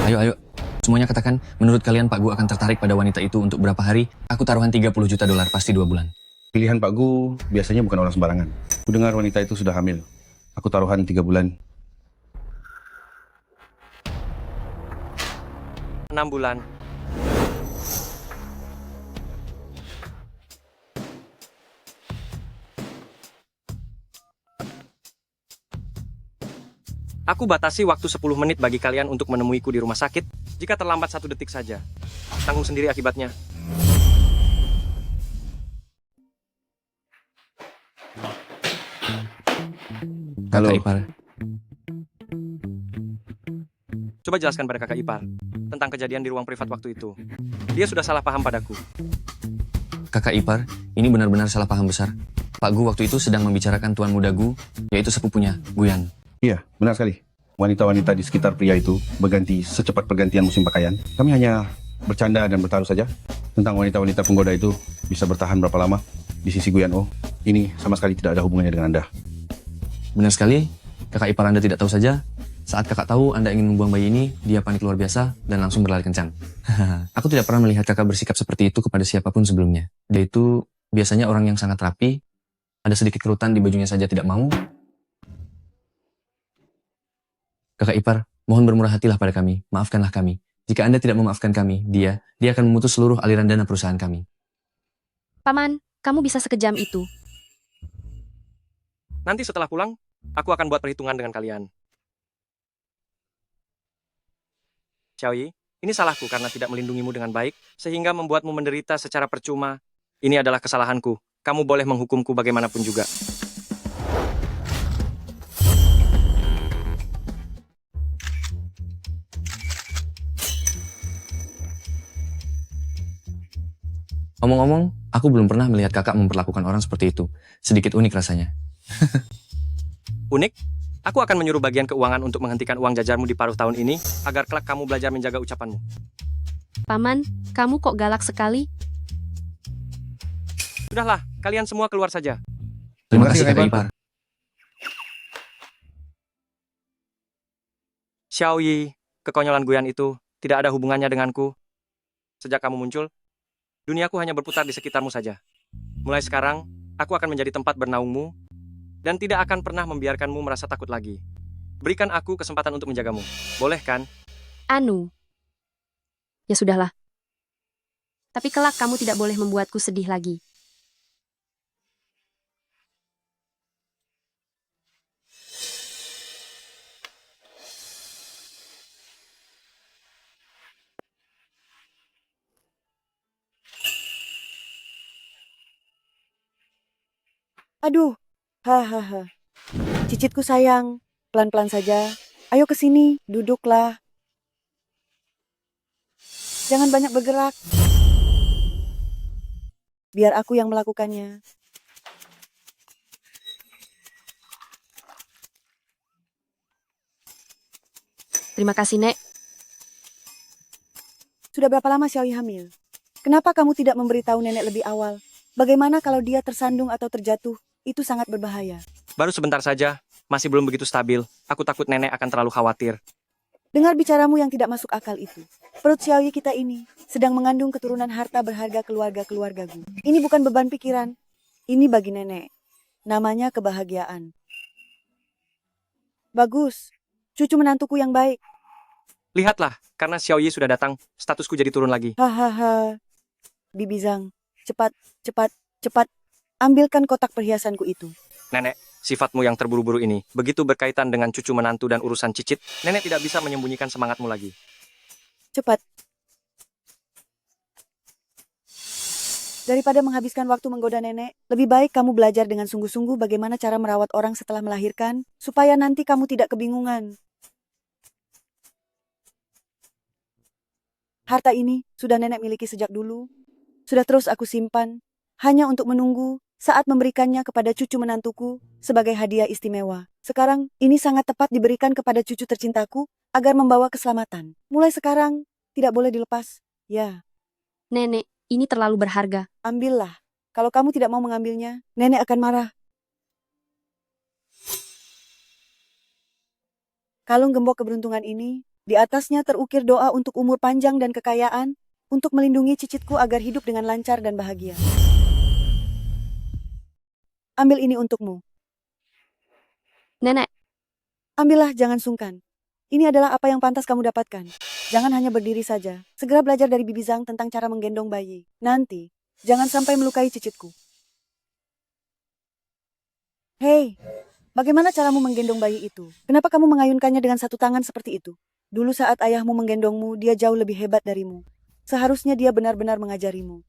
Ayo. Semuanya katakan, menurut kalian Pak Gu akan tertarik pada wanita itu untuk berapa hari? Aku taruhan $30 juta, pasti 2 bulan. Pilihan Pak Gu biasanya bukan orang sembarangan. Ku dengar wanita itu sudah hamil. Aku taruhan 3 bulan. 6 bulan. Aku batasi waktu 10 menit bagi kalian untuk menemuiku di rumah sakit. Jika terlambat 1 detik saja, tanggung sendiri akibatnya. Halo. Kakak ipar. Coba jelaskan pada kakak ipar tentang kejadian di ruang privat waktu itu. Dia sudah salah paham padaku. Kakak ipar, ini benar-benar salah paham besar. Pak Gu waktu itu sedang membicarakan tuan muda Gu, yaitu sepupunya, Guyan. Iya, benar sekali. Wanita-wanita di sekitar pria itu berganti secepat pergantian musim pakaian. Kami hanya bercanda dan bertaruh saja tentang wanita-wanita penggoda itu bisa bertahan berapa lama di sisi Guyan Oh. Ini sama sekali tidak ada hubungannya dengan Anda. Benar sekali, kakak ipar Anda tidak tahu saja. Saat kakak tahu Anda ingin membuang bayi ini, dia panik luar biasa dan langsung berlari kencang. Aku tidak pernah melihat kakak bersikap seperti itu kepada siapapun sebelumnya. Dia itu biasanya orang yang sangat rapi, ada sedikit kerutan di bajunya saja tidak mau. Kakak ipar, mohon bermurah hatilah pada kami, maafkanlah kami. Jika Anda tidak memaafkan kami, dia akan memutus seluruh aliran dana perusahaan kami. Paman, kamu bisa sekejam itu. Nanti setelah pulang, aku akan buat perhitungan dengan kalian. Xiaoyi, ini salahku karena tidak melindungimu dengan baik, sehingga membuatmu menderita secara percuma. Ini adalah kesalahanku. Kamu boleh menghukumku bagaimanapun juga. Omong-omong, aku belum pernah melihat kakak memperlakukan orang seperti itu. Sedikit unik rasanya. Unik? Aku akan menyuruh bagian keuangan untuk menghentikan uang jajarmu di paruh tahun ini, agar kelak kamu belajar menjaga ucapanmu. Paman, kamu kok galak sekali? Sudahlah, kalian semua keluar saja. Terima kasih kakak ipar. Xiaoyi, kekonyolan Guyan itu tidak ada hubungannya denganku. Sejak kamu muncul, duniaku hanya berputar di sekitarmu saja. Mulai sekarang, aku akan menjadi tempat bernaungmu, dan tidak akan pernah membiarkanmu merasa takut lagi. Berikan aku kesempatan untuk menjagamu. Boleh kan? Anu. Ya sudahlah. Tapi kelak kamu tidak boleh membuatku sedih lagi. Aduh, hahaha. Cicitku sayang, pelan-pelan saja. Ayo ke sini, duduklah. Jangan banyak bergerak. Biar aku yang melakukannya. Terima kasih, Nek. Sudah berapa lama Xiaoyi hamil? Kenapa kamu tidak memberitahu nenek lebih awal? Bagaimana kalau dia tersandung atau terjatuh? Itu sangat berbahaya. Baru sebentar saja, masih belum begitu stabil. Aku takut nenek akan terlalu khawatir. Dengar bicaramu yang tidak masuk akal itu. Perut Xiaoyi kita ini sedang mengandung keturunan harta berharga keluarga-keluargaku. Ini bukan beban pikiran. Ini bagi nenek. Namanya kebahagiaan. Bagus. Cucu menantuku yang baik. Lihatlah, karena Xiaoyi sudah datang, statusku jadi turun lagi. Hahaha. Bibi Zhang, cepat, cepat, cepat. Ambilkan kotak perhiasanku itu. Nenek, sifatmu yang terburu-buru ini begitu berkaitan dengan cucu menantu dan urusan cicit, nenek tidak bisa menyembunyikan semangatmu lagi. Cepat. Daripada menghabiskan waktu menggoda nenek, lebih baik kamu belajar dengan sungguh-sungguh bagaimana cara merawat orang setelah melahirkan, supaya nanti kamu tidak kebingungan. Harta ini sudah nenek miliki sejak dulu, sudah terus aku simpan, hanya untuk menunggu saat memberikannya kepada cucu menantuku sebagai hadiah istimewa. Sekarang, ini sangat tepat diberikan kepada cucu tercintaku agar membawa keselamatan. Mulai sekarang, tidak boleh dilepas. Ya. Nenek, ini terlalu berharga. Ambillah. Kalau kamu tidak mau mengambilnya, nenek akan marah. Kalung gembok keberuntungan ini, di atasnya terukir doa untuk umur panjang dan kekayaan, untuk melindungi cicitku agar hidup dengan lancar dan bahagia. Ambil ini untukmu. Nenek. Ambillah, jangan sungkan. Ini adalah apa yang pantas kamu dapatkan. Jangan hanya berdiri saja. Segera belajar dari Bibi Zhang tentang cara menggendong bayi. Nanti, jangan sampai melukai cicitku. Hei, bagaimana caramu menggendong bayi itu? Kenapa kamu mengayunkannya dengan satu tangan seperti itu? Dulu saat ayahmu menggendongmu, dia jauh lebih hebat darimu. Seharusnya dia benar-benar mengajarimu.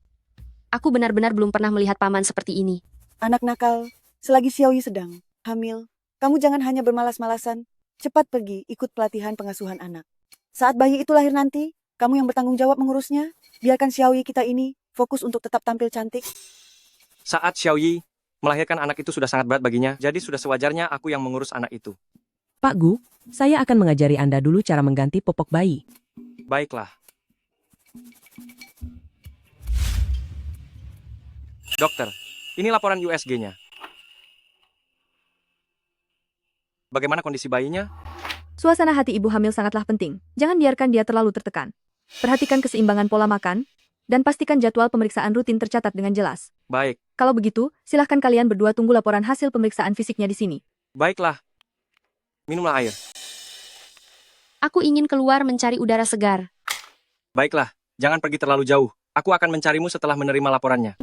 Aku benar-benar belum pernah melihat paman seperti ini. Anak nakal, selagi Xiaoyi sedang hamil, kamu jangan hanya bermalas-malasan. Cepat pergi ikut pelatihan pengasuhan anak. Saat bayi itu lahir nanti, kamu yang bertanggung jawab mengurusnya. Biarkan Xiaoyi kita ini fokus untuk tetap tampil cantik. Saat Xiaoyi melahirkan anak itu sudah sangat berat baginya, jadi sudah sewajarnya aku yang mengurus anak itu. Pak Gu, saya akan mengajari Anda dulu cara mengganti popok bayi. Baiklah. Dokter, ini laporan USG-nya. Bagaimana kondisi bayinya? Suasana hati ibu hamil sangatlah penting. Jangan biarkan dia terlalu tertekan. Perhatikan keseimbangan pola makan, dan pastikan jadwal pemeriksaan rutin tercatat dengan jelas. Baik. Kalau begitu, silahkan kalian berdua tunggu laporan hasil pemeriksaan fisiknya di sini. Baiklah. Minumlah air. Aku ingin keluar mencari udara segar. Baiklah, jangan pergi terlalu jauh. Aku akan mencarimu setelah menerima laporannya.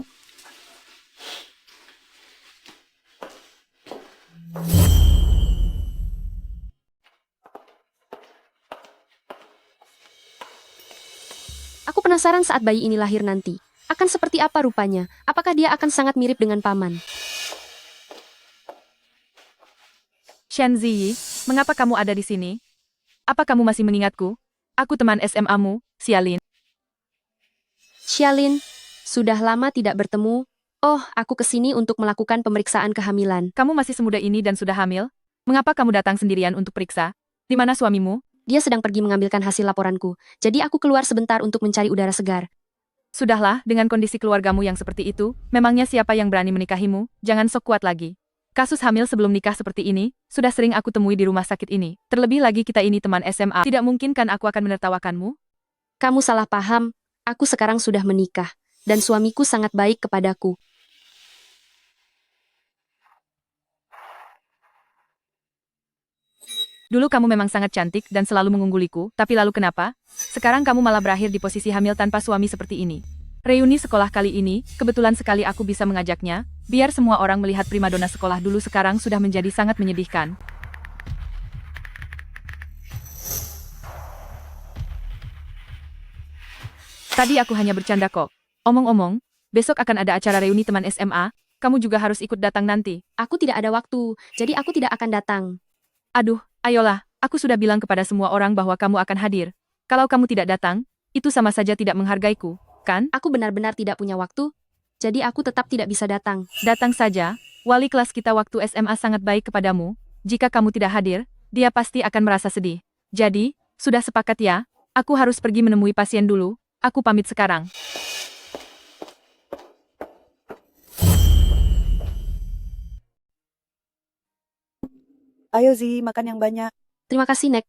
Penasaran saat bayi ini lahir nanti. Akan seperti apa rupanya? Apakah dia akan sangat mirip dengan paman? Shen Ziyi, mengapa kamu ada di sini? Apa kamu masih mengingatku? Aku teman SMA-mu, Xialin. Xialin, sudah lama tidak bertemu. Oh, aku kesini untuk melakukan pemeriksaan kehamilan. Kamu masih semuda ini dan sudah hamil? Mengapa kamu datang sendirian untuk periksa? Di mana suamimu? Dia sedang pergi mengambilkan hasil laporanku, jadi aku keluar sebentar untuk mencari udara segar. Sudahlah, dengan kondisi keluargamu yang seperti itu, memangnya siapa yang berani menikahimu? Jangan sok kuat lagi. Kasus hamil sebelum nikah seperti ini, sudah sering aku temui di rumah sakit ini. Terlebih lagi kita ini teman SMA. Tidak mungkin kan aku akan menertawakanmu? Kamu salah paham, aku sekarang sudah menikah, dan suamiku sangat baik kepadaku. Dulu kamu memang sangat cantik dan selalu mengungguliku, tapi lalu kenapa? Sekarang kamu malah berakhir di posisi hamil tanpa suami seperti ini. Reuni sekolah kali ini, kebetulan sekali aku bisa mengajaknya, biar semua orang melihat primadona sekolah dulu sekarang sudah menjadi sangat menyedihkan. Tadi aku hanya bercanda kok. Omong-omong, besok akan ada acara reuni teman SMA, kamu juga harus ikut datang nanti. Aku tidak ada waktu, jadi aku tidak akan datang. Aduh, ayolah, aku sudah bilang kepada semua orang bahwa kamu akan hadir. Kalau kamu tidak datang, itu sama saja tidak menghargaiku, kan? Aku benar-benar tidak punya waktu, jadi aku tetap tidak bisa datang. Datang saja, wali kelas kita waktu SMA sangat baik kepadamu. Jika kamu tidak hadir, dia pasti akan merasa sedih. Jadi, sudah sepakat ya? Aku harus pergi menemui pasien dulu, aku pamit sekarang. Ayo Zi, makan yang banyak. Terima kasih, Nek.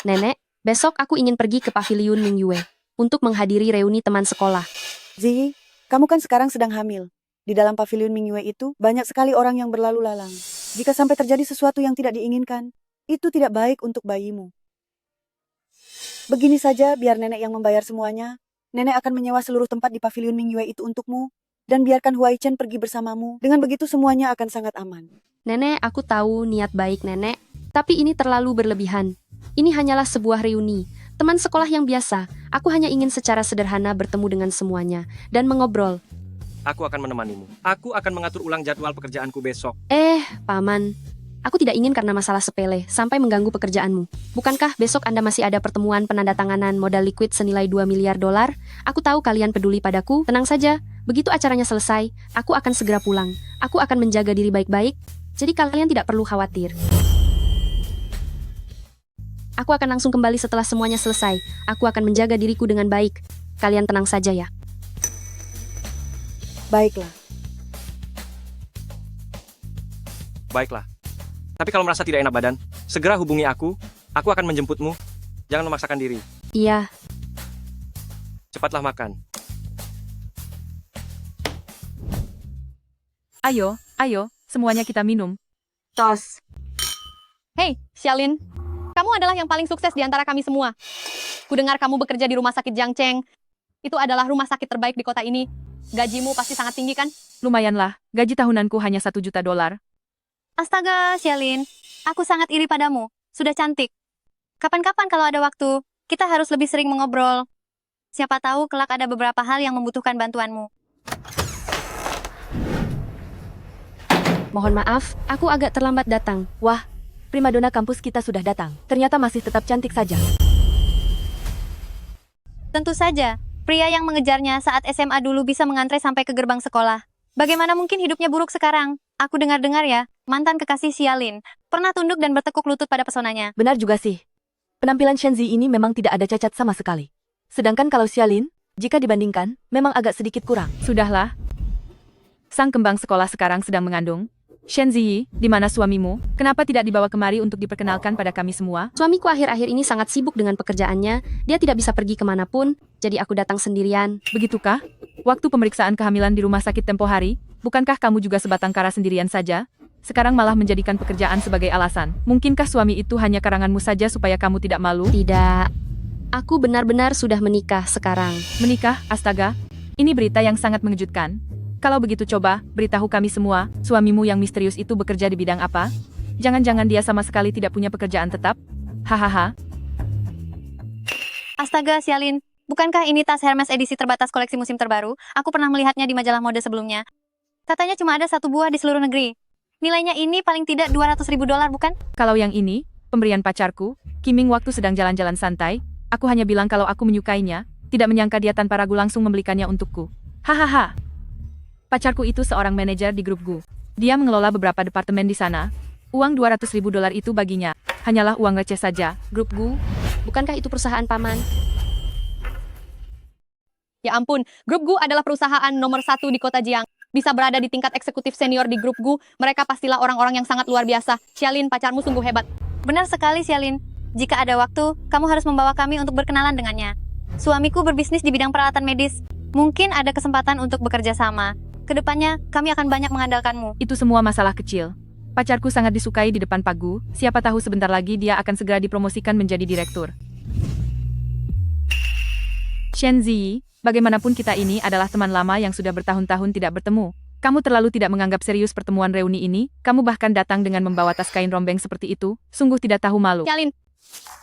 Nenek, besok aku ingin pergi ke Paviliun Mingyue untuk menghadiri reuni teman sekolah. Zi, kamu kan sekarang sedang hamil. Di dalam Paviliun Mingyue itu, banyak sekali orang yang berlalu lalang. Jika sampai terjadi sesuatu yang tidak diinginkan, itu tidak baik untuk bayimu. Begini saja, biar nenek yang membayar semuanya. Nenek akan menyewa seluruh tempat di Paviliun Mingyue itu untukmu, dan biarkan Huai Chen pergi bersamamu. Dengan begitu semuanya akan sangat aman. Nenek, aku tahu niat baik nenek, tapi ini terlalu berlebihan. Ini hanyalah sebuah reuni, teman sekolah yang biasa. Aku hanya ingin secara sederhana bertemu dengan semuanya, dan mengobrol. Aku akan menemanimu. Aku akan mengatur ulang jadwal pekerjaanku besok. Paman. Aku tidak ingin karena masalah sepele, sampai mengganggu pekerjaanmu. Bukankah besok Anda masih ada pertemuan penandatanganan modal liquid senilai 2 miliar dolar? Aku tahu kalian peduli padaku, tenang saja. Begitu acaranya selesai, aku akan segera pulang. Aku akan menjaga diri baik-baik, jadi kalian tidak perlu khawatir. Aku akan langsung kembali setelah semuanya selesai. Aku akan menjaga diriku dengan baik. Kalian tenang saja ya. Baiklah. Baiklah. Tapi kalau merasa tidak enak badan, segera hubungi aku. Aku akan menjemputmu. Jangan memaksakan diri. Iya. Cepatlah makan. Ayo, semuanya kita minum. Tos. Hei, Xialin. Kamu adalah yang paling sukses di antara kami semua. Kudengar kamu bekerja di rumah sakit Jiangcheng. Itu adalah rumah sakit terbaik di kota ini. Gajimu pasti sangat tinggi kan? Lumayanlah, gaji tahunanku hanya 1 juta dolar. Astaga, Xialin. Aku sangat iri padamu. Sudah cantik. Kapan-kapan kalau ada waktu, kita harus lebih sering mengobrol. Siapa tahu kelak ada beberapa hal yang membutuhkan bantuanmu. Mohon maaf, aku agak terlambat datang. Wah, primadona kampus kita sudah datang. Ternyata masih tetap cantik saja. Tentu saja, pria yang mengejarnya saat SMA dulu bisa mengantre sampai ke gerbang sekolah. Bagaimana mungkin hidupnya buruk sekarang? Aku dengar-dengar ya, mantan kekasih Xialin pernah tunduk dan bertekuk lutut pada pesonanya. Benar juga sih. Penampilan Shenzi ini memang tidak ada cacat sama sekali. Sedangkan kalau Xialin, jika dibandingkan, memang agak sedikit kurang. Sudahlah. Sang kembang sekolah sekarang sedang mengandung. Shen Ziyi, di mana suamimu? Kenapa tidak dibawa kemari untuk diperkenalkan pada kami semua? Suamiku akhir-akhir ini sangat sibuk dengan pekerjaannya. Dia tidak bisa pergi kemanapun, jadi aku datang sendirian. Begitukah? Waktu pemeriksaan kehamilan di rumah sakit tempo hari, bukankah kamu juga sebatang kara sendirian saja? Sekarang malah menjadikan pekerjaan sebagai alasan. Mungkinkah suami itu hanya karanganmu saja supaya kamu tidak malu? Tidak. Aku benar-benar sudah menikah sekarang. Menikah? Astaga. Ini berita yang sangat mengejutkan. Kalau begitu coba, beritahu kami semua, suamimu yang misterius itu bekerja di bidang apa? Jangan-jangan dia sama sekali tidak punya pekerjaan tetap? Hahaha. Astaga, Xialin, Bukankah ini tas Hermes edisi terbatas koleksi musim terbaru? Aku pernah melihatnya di majalah mode sebelumnya. Katanya cuma ada 1 buah di seluruh negeri. Nilainya ini paling tidak 200.000 dolar, bukan? Kalau yang ini, pemberian pacarku, Kiming waktu sedang jalan-jalan santai, aku hanya bilang kalau aku menyukainya, tidak menyangka dia tanpa ragu langsung membelikannya untukku. Hahaha. Pacarku itu seorang manajer di grup Gu. Dia mengelola beberapa departemen di sana. Uang 200.000 dolar itu baginya hanyalah uang receh saja. Grup Gu, bukankah itu perusahaan paman? Ya ampun, Grup Gu adalah perusahaan nomor 1 di kota Jiang. Bisa berada di tingkat eksekutif senior di Grup Gu, mereka pastilah orang-orang yang sangat luar biasa. Xialin, pacarmu sungguh hebat. Benar sekali, Xialin. Jika ada waktu, kamu harus membawa kami untuk berkenalan dengannya. Suamiku berbisnis di bidang peralatan medis. Mungkin ada kesempatan untuk bekerja sama. Kedepannya, kami akan banyak mengandalkanmu. Itu semua masalah kecil. Pacarku sangat disukai di depan Pak Gu, siapa tahu sebentar lagi dia akan segera dipromosikan menjadi direktur. Shen Ziyi, bagaimanapun kita ini adalah teman lama yang sudah bertahun-tahun tidak bertemu. Kamu terlalu tidak menganggap serius pertemuan reuni ini, kamu bahkan datang dengan membawa tas kain rombeng seperti itu, sungguh tidak tahu malu. Xialin,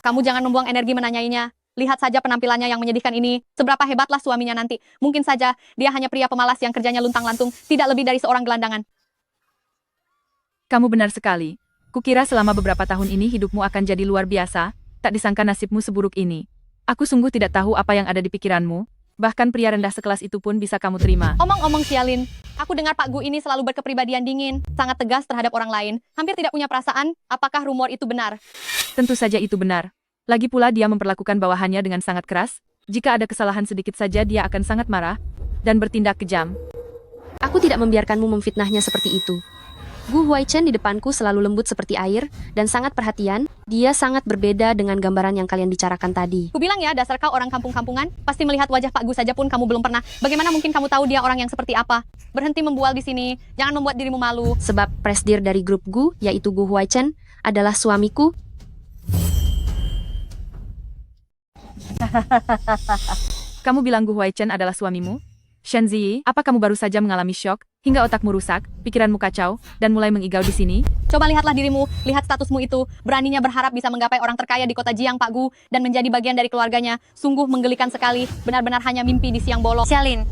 kamu jangan membuang energi menanyainya. Lihat saja penampilannya yang menyedihkan ini, seberapa hebatlah suaminya nanti. Mungkin saja, dia hanya pria pemalas yang kerjanya luntang-lantung, tidak lebih dari seorang gelandangan. Kamu benar sekali. Kukira selama beberapa tahun ini hidupmu akan jadi luar biasa, tak disangka nasibmu seburuk ini. Aku sungguh tidak tahu apa yang ada di pikiranmu, bahkan pria rendah sekelas itu pun bisa kamu terima. Omong-omong Xialin, aku dengar Pak Gu ini selalu berkepribadian dingin, sangat tegas terhadap orang lain, hampir tidak punya perasaan, apakah rumor itu benar? Tentu saja itu benar. Lagi pula dia memperlakukan bawahannya dengan sangat keras, jika ada kesalahan sedikit saja dia akan sangat marah, dan bertindak kejam. Aku tidak membiarkanmu memfitnahnya seperti itu. Gu Huaichen di depanku selalu lembut seperti air, dan sangat perhatian, dia sangat berbeda dengan gambaran yang kalian bicarakan tadi. Ku bilang ya, dasar kau orang kampung-kampungan, pasti melihat wajah Pak Gu saja pun kamu belum pernah. Bagaimana mungkin kamu tahu dia orang yang seperti apa? Berhenti membual di sini, jangan membuat dirimu malu. Sebab presdir dari grup Gu, yaitu Gu Huaichen, adalah suamiku. Kamu bilang Gu Huaichen adalah suamimu? Shen Ziyi, apa kamu baru saja mengalami syok, hingga otakmu rusak, pikiranmu kacau, dan mulai mengigau di sini? Coba lihatlah dirimu, lihat statusmu itu, beraninya berharap bisa menggapai orang terkaya di kota Jiang Pak Gu, dan menjadi bagian dari keluarganya, sungguh menggelikan sekali, benar-benar hanya mimpi di siang bolong. Xialin,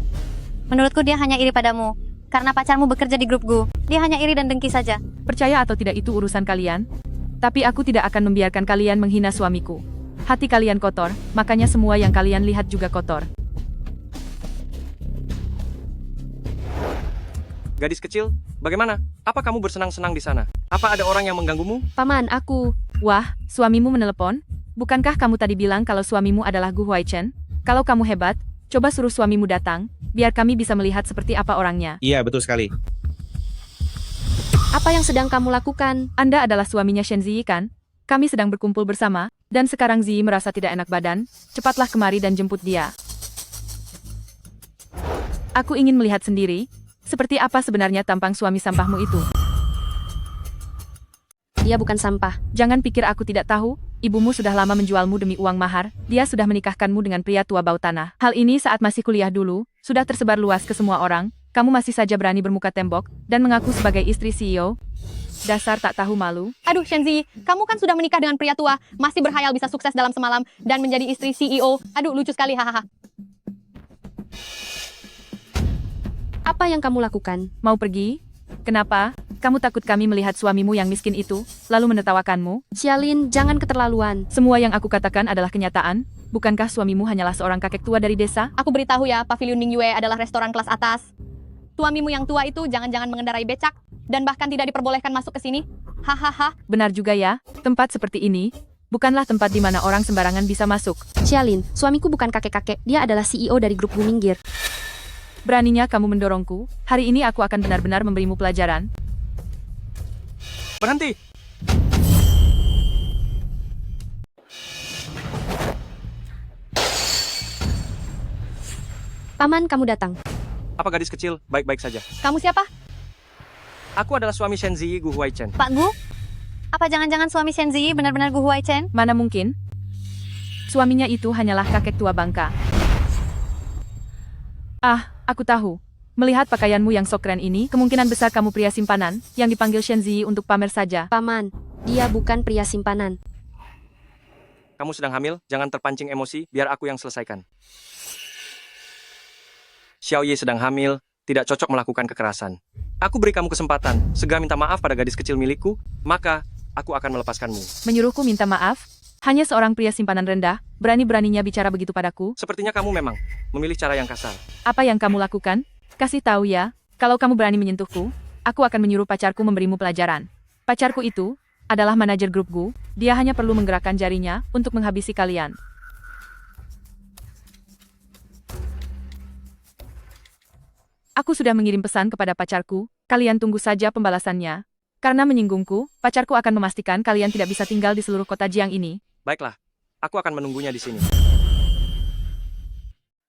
menurutku dia hanya iri padamu, karena pacarmu bekerja di grup Gu, dia hanya iri dan dengki saja. Percaya atau tidak itu urusan kalian, tapi aku tidak akan membiarkan kalian menghina suamiku. Hati kalian kotor, makanya semua yang kalian lihat juga kotor. Gadis kecil, bagaimana? Apa kamu bersenang-senang di sana? Apa ada orang yang mengganggumu? Paman, aku... Wah, suamimu menelepon? Bukankah kamu tadi bilang kalau suamimu adalah Gu Huaichen? Kalau kamu hebat, coba suruh suamimu datang, biar kami bisa melihat seperti apa orangnya. Iya, betul sekali. Apa yang sedang kamu lakukan? Anda adalah suaminya Shen Ziyi kan? Kami sedang berkumpul bersama, dan sekarang Ziyi merasa tidak enak badan, cepatlah kemari dan jemput dia. Aku ingin melihat sendiri, seperti apa sebenarnya tampang suami sampahmu itu. Dia bukan sampah. Jangan pikir aku tidak tahu, ibumu sudah lama menjualmu demi uang mahar, dia sudah menikahkanmu dengan pria tua bau tanah. Hal ini saat masih kuliah dulu, sudah tersebar luas ke semua orang, kamu masih saja berani bermuka tembok, dan mengaku sebagai istri CEO. Dasar tak tahu malu. Aduh Shen Ziyi, kamu kan sudah menikah dengan pria tua, masih berhayal bisa sukses dalam semalam, dan menjadi istri CEO. Aduh lucu sekali, hahaha. Apa yang kamu lakukan? Mau pergi? Kenapa? Kamu takut kami melihat suamimu yang miskin itu, lalu menertawakanmu? Xialin, jangan keterlaluan. Semua yang aku katakan adalah kenyataan. Bukankah suamimu hanyalah seorang kakek tua dari desa? Aku beritahu ya, Pavilion Ningyue adalah restoran kelas atas. Suamimu yang tua itu jangan-jangan mengendarai becak, dan bahkan tidak diperbolehkan masuk ke sini. Hahaha. Benar juga ya, tempat seperti ini bukanlah tempat di mana orang sembarangan bisa masuk. Xialin, suamiku bukan kakek-kakek, dia adalah CEO dari grup Gu Minggir. Beraninya kamu mendorongku, hari ini aku akan benar-benar memberimu pelajaran. Berhenti! Paman, kamu datang. Apa gadis kecil, baik-baik saja? Kamu siapa? Aku adalah suami Shen Ziyi Gu Huaichen. Pak Gu? Apa jangan-jangan suami Shen Ziyi benar-benar Gu Huaichen? Mana mungkin? Suaminya itu hanyalah kakek tua bangka. Ah, aku tahu. Melihat pakaianmu yang sok keren ini, kemungkinan besar kamu pria simpanan, yang dipanggil Shen Ziyi untuk pamer saja. Paman, dia bukan pria simpanan. Kamu sedang hamil, jangan terpancing emosi, biar aku yang selesaikan. Xiaoyi sedang hamil, tidak cocok melakukan kekerasan. Aku beri kamu kesempatan, segera minta maaf pada gadis kecil milikku, maka aku akan melepaskanmu. Menyuruhku minta maaf? Hanya seorang pria simpanan rendah, berani-beraninya bicara begitu padaku? Sepertinya kamu memang memilih cara yang kasar. Apa yang kamu lakukan? Kasih tahu ya, kalau kamu berani menyentuhku, aku akan menyuruh pacarku memberimu pelajaran. Pacarku itu adalah manajer grup Gu, dia hanya perlu menggerakkan jarinya untuk menghabisi kalian. Aku sudah mengirim pesan kepada pacarku, kalian tunggu saja pembalasannya. Karena menyinggungku, pacarku akan memastikan kalian tidak bisa tinggal di seluruh kota Jiang ini. Baiklah, aku akan menunggunya di sini.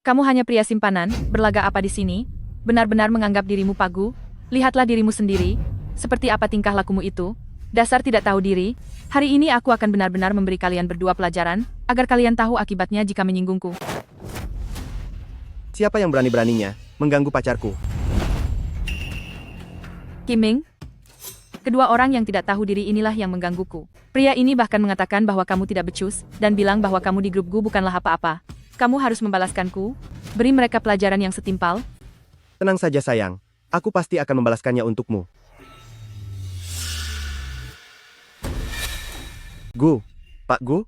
Kamu hanya pria simpanan, berlaga apa di sini? Benar-benar menganggap dirimu pagu? Lihatlah dirimu sendiri, seperti apa tingkah lakumu itu. Dasar tidak tahu diri, hari ini aku akan benar-benar memberi kalian berdua pelajaran, agar kalian tahu akibatnya jika menyinggungku. Siapa yang berani-beraninya mengganggu pacarku? Kiming, kedua orang yang tidak tahu diri inilah yang menggangguku. Pria ini bahkan mengatakan bahwa kamu tidak becus, dan bilang bahwa kamu di grup Gu bukanlah apa-apa. Kamu harus membalaskanku, beri mereka pelajaran yang setimpal. Tenang saja sayang, aku pasti akan membalaskannya untukmu. Gu, Pak Gu?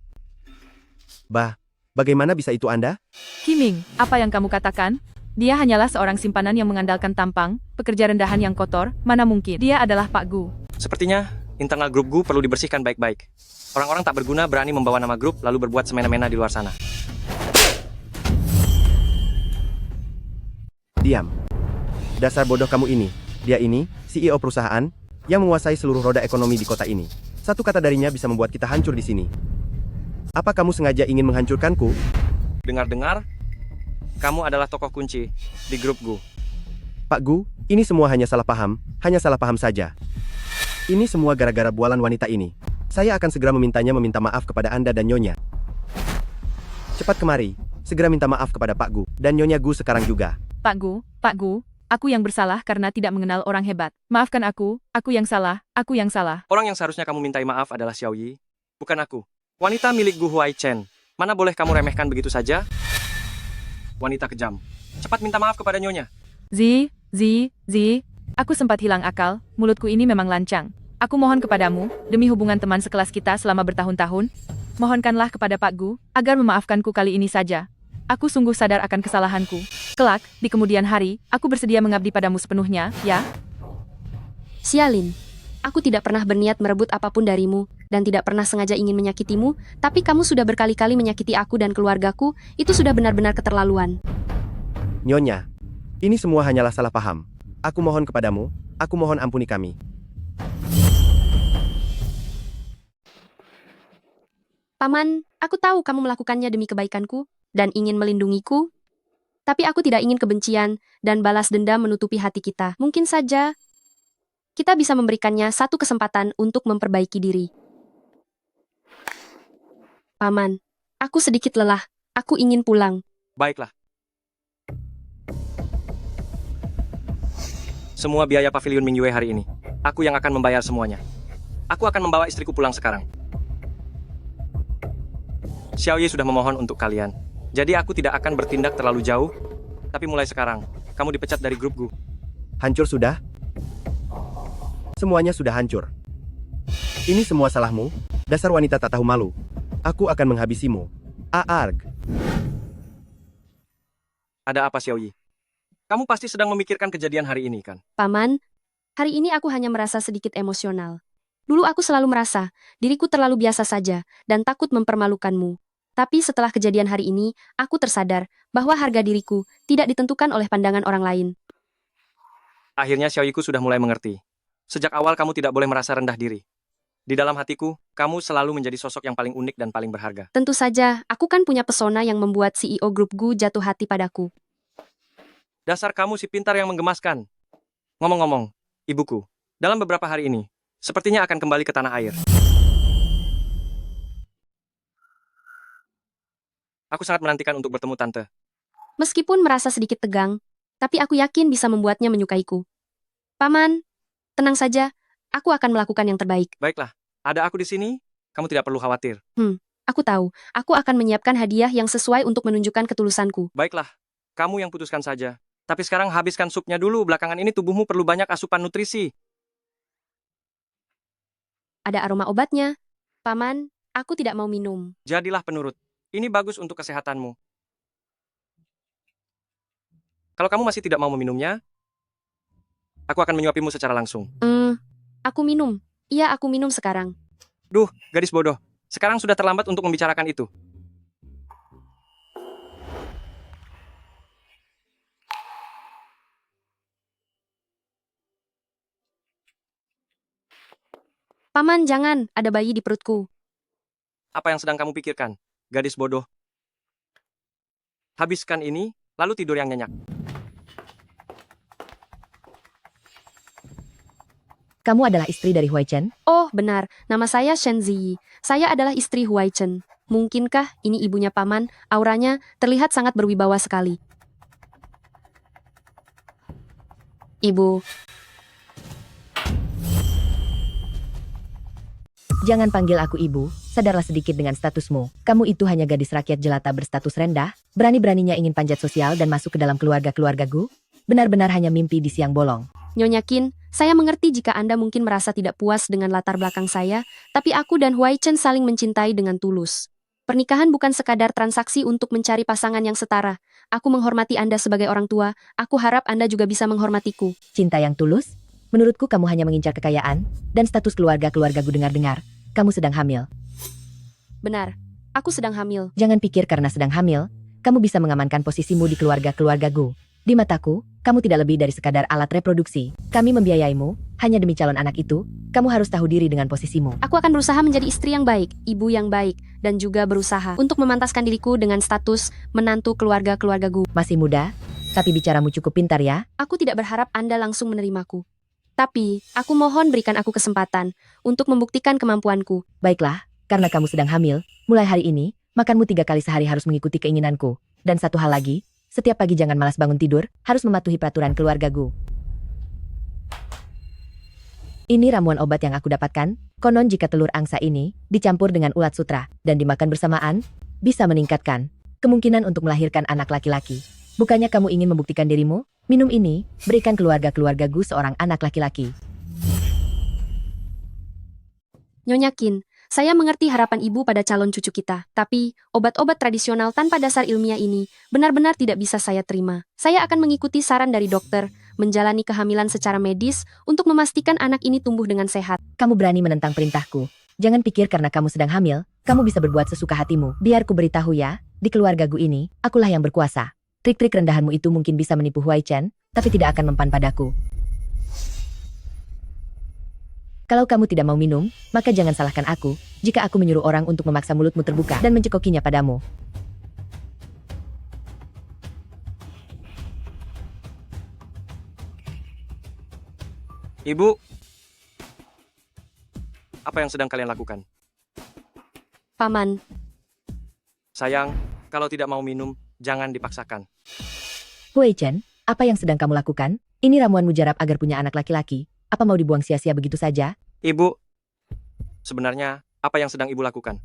Bagaimana bisa itu Anda? Kiming, apa yang kamu katakan? Dia hanyalah seorang simpanan yang mengandalkan tampang, pekerja rendahan yang kotor, mana mungkin. Dia adalah Pak Gu. Sepertinya, internal grup Gu perlu dibersihkan baik-baik. Orang-orang tak berguna berani membawa nama grup lalu berbuat semena-mena di luar sana. Diam. Dasar bodoh kamu ini. Dia ini, CEO perusahaan, yang menguasai seluruh roda ekonomi di kota ini. Satu kata darinya bisa membuat kita hancur di sini. Apa kamu sengaja ingin menghancurkanku? Dengar-dengar, kamu adalah tokoh kunci di grup Gu. Pak Gu, ini semua hanya salah paham saja. Ini semua gara-gara bualan wanita ini. Saya akan segera memintanya meminta maaf kepada Anda dan Nyonya. Cepat kemari, segera minta maaf kepada Pak Gu, dan Nyonya Gu sekarang juga. Pak Gu, aku yang bersalah karena tidak mengenal orang hebat. Maafkan aku yang salah. Orang yang seharusnya kamu mintai maaf adalah Xiaoyi, bukan aku. Wanita milik Gu Huai Chen, mana boleh kamu remehkan begitu saja? Wanita kejam, cepat minta maaf kepada Nyonya. Zi, aku sempat hilang akal, mulutku ini memang lancang. Aku mohon kepadamu, demi hubungan teman sekelas kita selama bertahun-tahun, mohonkanlah kepada Pak Gu, agar memaafkanku kali ini saja. Aku sungguh sadar akan kesalahanku. Kelak, di kemudian hari, aku bersedia mengabdi padamu sepenuhnya, ya? Xialin, aku tidak pernah berniat merebut apapun darimu, dan tidak pernah sengaja ingin menyakitimu, tapi kamu sudah berkali-kali menyakiti aku dan keluargaku, itu sudah benar-benar keterlaluan. Nyonya, ini semua hanyalah salah paham. Aku mohon kepadamu, aku mohon ampuni kami. Paman, aku tahu kamu melakukannya demi kebaikanku, dan ingin melindungiku. Tapi aku tidak ingin kebencian, dan balas dendam menutupi hati kita. Mungkin saja, kita bisa memberikannya satu kesempatan untuk memperbaiki diri. Paman, aku sedikit lelah, aku ingin pulang. Baiklah. Semua biaya pavilion Mingyue hari ini, aku yang akan membayar semuanya. Aku akan membawa istriku pulang sekarang. Xiaoyi sudah memohon untuk kalian. Jadi aku tidak akan bertindak terlalu jauh. Tapi mulai sekarang, kamu dipecat dari grup Gu. Hancur sudah? Semuanya sudah hancur. Ini semua salahmu, dasar wanita tak tahu malu. Aku akan menghabisimu. Aarg. Ada apa Xiaoyi? Kamu pasti sedang memikirkan kejadian hari ini kan? Paman, hari ini aku hanya merasa sedikit emosional. Dulu aku selalu merasa diriku terlalu biasa saja dan takut mempermalukanmu. Tapi setelah kejadian hari ini, aku tersadar bahwa harga diriku tidak ditentukan oleh pandangan orang lain. Akhirnya Xiaoyiku sudah mulai mengerti. Sejak awal kamu tidak boleh merasa rendah diri. Di dalam hatiku, kamu selalu menjadi sosok yang paling unik dan paling berharga. Tentu saja, aku kan punya pesona yang membuat CEO grup Gu jatuh hati padaku. Dasar kamu si pintar yang menggemaskan. Ngomong-ngomong, ibuku, dalam beberapa hari ini, sepertinya akan kembali ke tanah air. Aku sangat menantikan untuk bertemu Tante. Meskipun merasa sedikit tegang, tapi aku yakin bisa membuatnya menyukaiku. Paman, tenang saja, aku akan melakukan yang terbaik. Baiklah, ada aku di sini, kamu tidak perlu khawatir. Aku tahu, aku akan menyiapkan hadiah yang sesuai untuk menunjukkan ketulusanku. Baiklah, kamu yang putuskan saja. Tapi sekarang habiskan supnya dulu, belakangan ini tubuhmu perlu banyak asupan nutrisi. Ada aroma obatnya. Paman, aku tidak mau minum. Jadilah penurut. Ini bagus untuk kesehatanmu. Kalau kamu masih tidak mau meminumnya, aku akan menyuapimu secara langsung. Aku minum. Iya, aku minum sekarang. Duh, gadis bodoh. Sekarang sudah terlambat untuk membicarakan itu. Paman, jangan. Ada bayi di perutku. Apa yang sedang kamu pikirkan, gadis bodoh? Habiskan ini, lalu tidur yang nyenyak. Kamu adalah istri dari Huai Chen? Oh, benar. Nama saya Shen Ziyi. Saya adalah istri Huai Chen. Mungkinkah ini ibunya Paman? Auranya terlihat sangat berwibawa sekali. Ibu. Jangan panggil aku ibu, sadarlah sedikit dengan statusmu. Kamu itu hanya gadis rakyat jelata berstatus rendah, berani-beraninya ingin panjat sosial dan masuk ke dalam keluarga-keluargaku? Benar-benar hanya mimpi di siang bolong. Nyonya Qin, saya mengerti jika Anda mungkin merasa tidak puas dengan latar belakang saya, tapi aku dan Huai Chen saling mencintai dengan tulus. Pernikahan bukan sekadar transaksi untuk mencari pasangan yang setara. Aku menghormati Anda sebagai orang tua, aku harap Anda juga bisa menghormatiku. Cinta yang tulus? Menurutku kamu hanya mengincar kekayaan dan status keluarga-keluargaku. Dengar-dengar, kamu sedang hamil. Benar, aku sedang hamil. Jangan pikir karena sedang hamil, kamu bisa mengamankan posisimu di keluarga-keluargaku. Di mataku, kamu tidak lebih dari sekadar alat reproduksi. Kami membiayaimu, hanya demi calon anak itu, kamu harus tahu diri dengan posisimu. Aku akan berusaha menjadi istri yang baik, ibu yang baik, dan juga berusaha untuk memantaskan diriku dengan status menantu keluarga-keluargaku. Masih muda, tapi bicaramu cukup pintar ya. Aku tidak berharap Anda langsung menerimaku. Tapi, aku mohon berikan aku kesempatan untuk membuktikan kemampuanku. Baiklah, karena kamu sedang hamil, mulai hari ini, makanmu 3 kali sehari harus mengikuti keinginanku. Dan satu hal lagi, setiap pagi jangan malas bangun tidur, harus mematuhi peraturan keluargaku. Ini ramuan obat yang aku dapatkan. Konon jika telur angsa ini dicampur dengan ulat sutra dan dimakan bersamaan, bisa meningkatkan kemungkinan untuk melahirkan anak laki-laki. Bukannya kamu ingin membuktikan dirimu? Minum ini, berikan keluarga-keluargaku seorang anak laki-laki. Nyonya Qin, saya mengerti harapan ibu pada calon cucu kita, tapi obat-obat tradisional tanpa dasar ilmiah ini benar-benar tidak bisa saya terima. Saya akan mengikuti saran dari dokter, menjalani kehamilan secara medis untuk memastikan anak ini tumbuh dengan sehat. Kamu berani menentang perintahku. Jangan pikir karena kamu sedang hamil, kamu bisa berbuat sesuka hatimu. Biar ku beritahu ya, di keluargaku ini, akulah yang berkuasa. Trik-trik rendahanmu itu mungkin bisa menipu Huai Chen, tapi tidak akan mempan padaku. Kalau kamu tidak mau minum, maka jangan salahkan aku, jika aku menyuruh orang untuk memaksa mulutmu terbuka dan mencekokinya padamu. Ibu, apa yang sedang kalian lakukan? Paman, Sayang, kalau tidak mau minum, jangan dipaksakan. Huai Chen, apa yang sedang kamu lakukan? Ini ramuan mujarab agar punya anak laki-laki. Apa mau dibuang sia-sia begitu saja? Ibu, sebenarnya apa yang sedang ibu lakukan?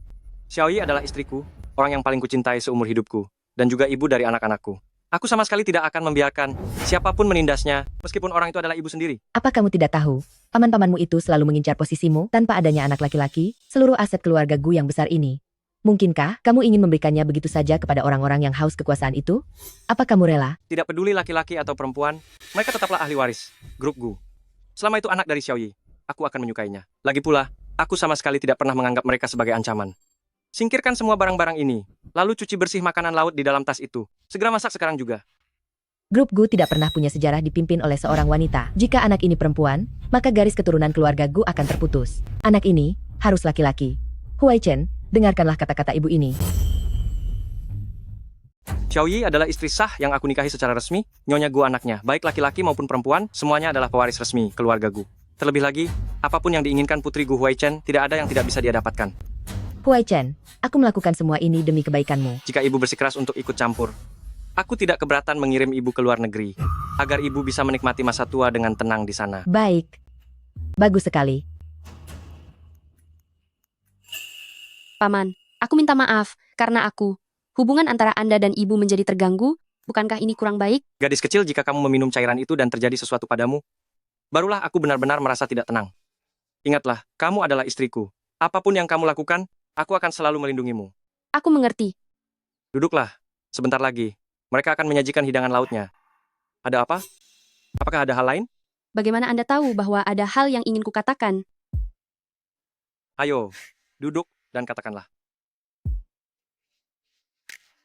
Xiaoyi adalah istriku, orang yang paling kucintai seumur hidupku, dan juga ibu dari anak-anakku. Aku sama sekali tidak akan membiarkan siapapun menindasnya, meskipun orang itu adalah ibu sendiri. Apa kamu tidak tahu? Paman-pamanmu itu selalu mengincar posisimu tanpa adanya anak laki-laki, seluruh aset keluarga Gu yang besar ini. Mungkinkah kamu ingin memberikannya begitu saja kepada orang-orang yang haus kekuasaan itu? Apa kamu rela? Tidak peduli laki-laki atau perempuan, mereka tetaplah ahli waris, grup Gu. Selama itu anak dari Xiaoyi, aku akan menyukainya. Lagi pula, aku sama sekali tidak pernah menganggap mereka sebagai ancaman. Singkirkan semua barang-barang ini, lalu cuci bersih makanan laut di dalam tas itu. Segera masak sekarang juga. Grup Gu tidak pernah punya sejarah dipimpin oleh seorang wanita. Jika anak ini perempuan, maka garis keturunan keluarga Gu akan terputus. Anak ini harus laki-laki. Huai Chen, dengarkanlah kata-kata ibu ini. Xiaoyi adalah istri sah yang aku nikahi secara resmi, Nyonya Gu anaknya. Baik laki-laki maupun perempuan, semuanya adalah pewaris resmi keluarga Gu. Terlebih lagi, apapun yang diinginkan putri Gu Huai Chen, tidak ada yang tidak bisa dia dapatkan. Huai Chen, aku melakukan semua ini demi kebaikanmu. Jika ibu bersikeras untuk ikut campur, aku tidak keberatan mengirim ibu ke luar negeri, agar ibu bisa menikmati masa tua dengan tenang di sana. Baik. Bagus sekali. Paman, Aku minta maaf, karena hubungan antara Anda dan ibu menjadi terganggu. Bukankah ini kurang baik? Gadis kecil, jika kamu meminum cairan itu dan terjadi sesuatu padamu, barulah aku benar-benar merasa tidak tenang. Ingatlah, kamu adalah istriku. Apapun yang kamu lakukan, aku akan selalu melindungimu. Aku mengerti. Duduklah, sebentar lagi. Mereka akan menyajikan hidangan lautnya. Ada apa? Apakah ada hal lain? Bagaimana Anda tahu bahwa ada hal yang ingin kukatakan? Ayo, duduk dan katakanlah.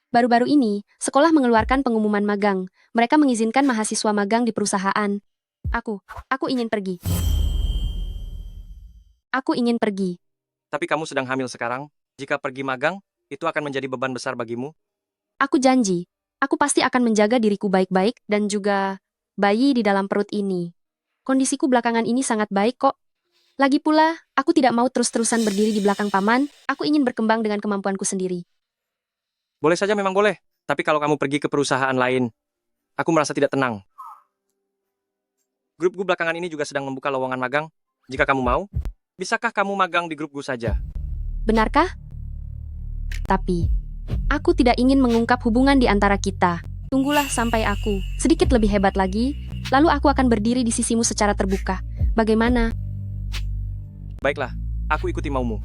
Baru-baru ini, sekolah mengeluarkan pengumuman magang. Mereka mengizinkan mahasiswa magang di perusahaan. Aku ingin pergi. Aku ingin pergi. Tapi kamu sedang hamil sekarang. Jika pergi magang, itu akan menjadi beban besar bagimu. Aku janji, aku pasti akan menjaga diriku baik-baik dan juga bayi di dalam perut ini. Kondisiku belakangan ini sangat baik kok. Lagi pula, aku tidak mau terus-terusan berdiri di belakang paman. Aku ingin berkembang dengan kemampuanku sendiri. Boleh saja memang boleh. Tapi kalau kamu pergi ke perusahaan lain, aku merasa tidak tenang. Grup Gu belakangan ini juga sedang membuka lowongan magang. Jika kamu mau, bisakah kamu magang di grup Gu saja? Benarkah? Tapi, aku tidak ingin mengungkap hubungan di antara kita. Tunggulah sampai aku sedikit lebih hebat lagi, lalu aku akan berdiri di sisimu secara terbuka. Bagaimana? Baiklah, aku ikuti maumu.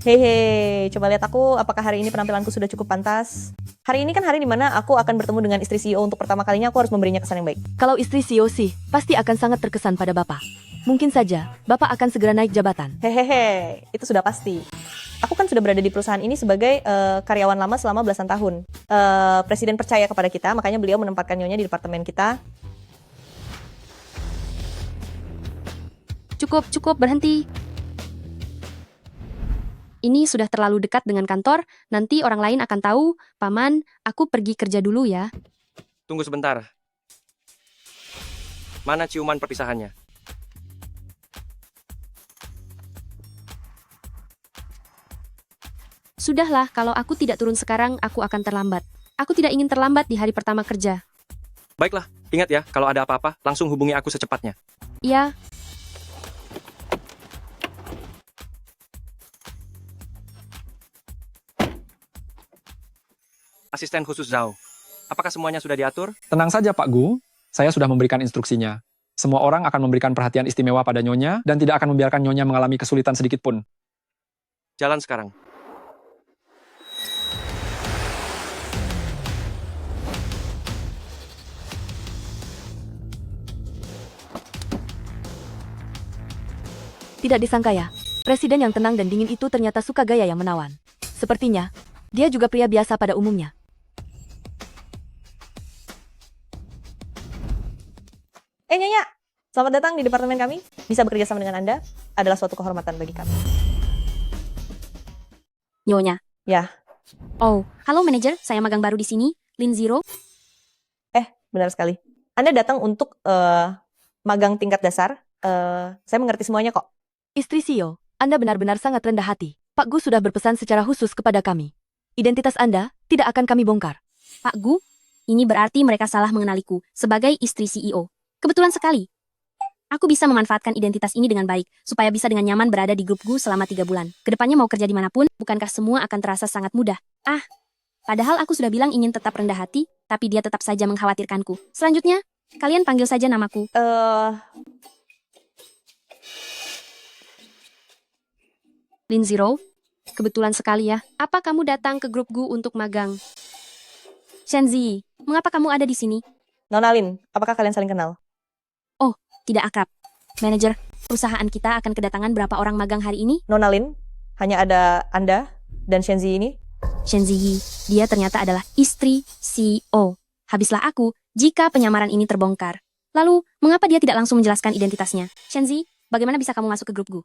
Hehe, coba lihat aku, apakah hari ini penampilanku sudah cukup pantas? Hari ini kan hari dimana aku akan bertemu dengan istri CEO untuk pertama kalinya, aku harus memberinya kesan yang baik. Kalau istri CEO sih, pasti akan sangat terkesan pada Bapak. Mungkin saja, Bapak akan segera naik jabatan. Hehehe, itu sudah pasti. Aku kan sudah berada di perusahaan ini sebagai karyawan lama selama belasan tahun. Presiden percaya kepada kita, makanya beliau menempatkan Nyonya di departemen kita. Cukup, berhenti. Ini sudah terlalu dekat dengan kantor, nanti orang lain akan tahu. Paman, aku pergi kerja dulu ya. Tunggu sebentar. Mana ciuman perpisahannya? Sudahlah, kalau aku tidak turun sekarang, aku akan terlambat. Aku tidak ingin terlambat di hari pertama kerja. Baiklah, ingat ya, kalau ada apa-apa, langsung hubungi aku secepatnya. Iya. Asisten khusus Zhao. Apakah semuanya sudah diatur? Tenang saja Pak Gu, saya sudah memberikan instruksinya. Semua orang akan memberikan perhatian istimewa pada Nyonya dan tidak akan membiarkan Nyonya mengalami kesulitan sedikit pun. Jalan sekarang. Tidak disangka ya, presiden yang tenang dan dingin itu ternyata suka gaya yang menawan. Sepertinya, dia juga pria biasa pada umumnya. Nyonya, selamat datang di departemen kami. Bisa bekerja sama dengan Anda adalah suatu kehormatan bagi kami. Nyonya. Ya. Oh, halo manajer, saya magang baru di sini, Lin Zero. Benar sekali. Anda datang untuk magang tingkat dasar. Saya mengerti semuanya kok. Istri CEO, Anda benar-benar sangat rendah hati. Pak Gu sudah berpesan secara khusus kepada kami. Identitas Anda tidak akan kami bongkar. Pak Gu, ini berarti mereka salah mengenaliku sebagai istri CEO. Kebetulan sekali. Aku bisa memanfaatkan identitas ini dengan baik, supaya bisa dengan nyaman berada di grup Gu selama 3 bulan. Kedepannya mau kerja dimanapun, bukankah semua akan terasa sangat mudah? Padahal aku sudah bilang ingin tetap rendah hati, tapi dia tetap saja mengkhawatirkanku. Selanjutnya, kalian panggil saja namaku. Lin Zero, kebetulan sekali ya. Apa kamu datang ke grup Gu untuk magang? Shenzi, mengapa kamu ada di sini? Nona Lin, apakah kalian saling kenal? Oh, tidak akrab. Manajer, perusahaan kita akan kedatangan berapa orang magang hari ini? Nona Lin, hanya ada Anda dan Shenzi ini. Shenzi, dia ternyata adalah istri CEO. Habislah aku jika penyamaran ini terbongkar. Lalu, mengapa dia tidak langsung menjelaskan identitasnya? Shenzi, bagaimana bisa kamu masuk ke grup Gu?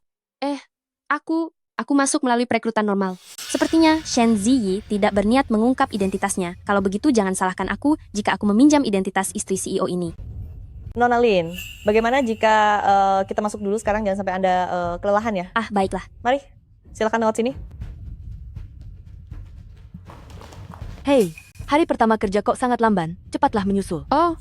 Aku masuk melalui perekrutan normal. Sepertinya Shen Ziyi tidak berniat mengungkap identitasnya. Kalau begitu jangan salahkan aku jika aku meminjam identitas istri CEO ini. Nona Lin, bagaimana jika kita masuk dulu sekarang, jangan sampai Anda kelelahan ya? Baiklah. Mari, silakan lewat sini. Hei, Hari pertama kerja kok sangat lamban, cepatlah menyusul. Oh,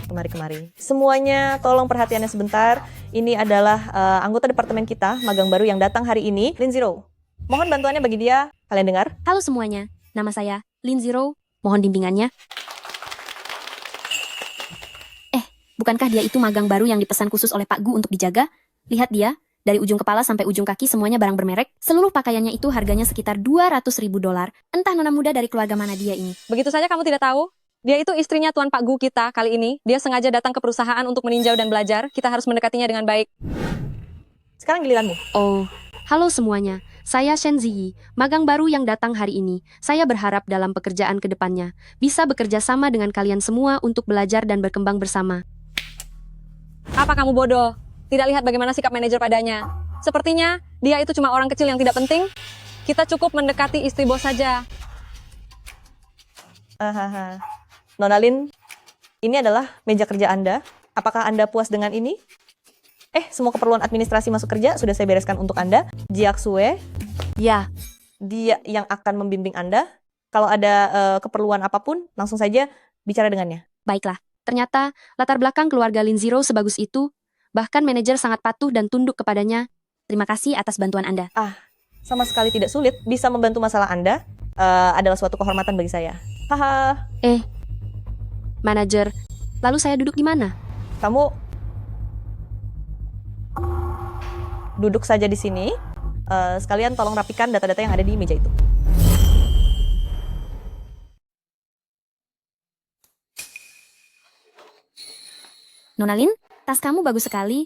Kemari-kemari. Semuanya tolong perhatiannya sebentar. Ini adalah anggota departemen kita, magang baru yang datang hari ini, Lin Zero. Mohon bantuannya bagi dia. Kalian dengar? halo semuanya. Nama saya Lin Zero. Mohon bimbingannya. Bukankah dia itu magang baru yang dipesan khusus oleh Pak Gu untuk dijaga? Lihat dia, dari ujung kepala sampai ujung kaki semuanya barang bermerek. Seluruh pakaiannya itu harganya sekitar 200.000 dolar. Entah nona muda dari keluarga mana dia ini. Begitu saja kamu tidak tahu? Dia itu istrinya Tuan Pak Gu kita kali ini. Dia sengaja datang ke perusahaan untuk meninjau dan belajar. Kita harus mendekatinya dengan baik. Sekarang giliranmu. Oh, halo semuanya. Saya Shen Ziyi, magang baru yang datang hari ini. Saya berharap dalam pekerjaan ke depannya bisa bekerja sama dengan kalian semua untuk belajar dan berkembang bersama. Apa kamu bodoh? Tidak lihat bagaimana sikap manajer padanya? Sepertinya dia itu cuma orang kecil yang tidak penting. Kita cukup mendekati istri bos saja. Nona Lin, ini adalah meja kerja Anda. Apakah Anda puas dengan ini? Semua keperluan administrasi masuk kerja sudah saya bereskan untuk Anda. Jiak Sue, Ya, dia yang akan membimbing Anda. Kalau ada keperluan apapun, langsung saja bicara dengannya. Baiklah, ternyata latar belakang keluarga Lin Zero sebagus itu. Bahkan manajer sangat patuh dan tunduk kepadanya. Terima kasih atas bantuan Anda. Sama sekali tidak sulit. Bisa membantu masalah Anda adalah suatu kehormatan bagi saya. Haha. Manajer, lalu saya duduk di mana? Kamu duduk saja di sini. Sekalian tolong rapikan data-data yang ada di meja itu. Nona Lin, tas kamu bagus sekali.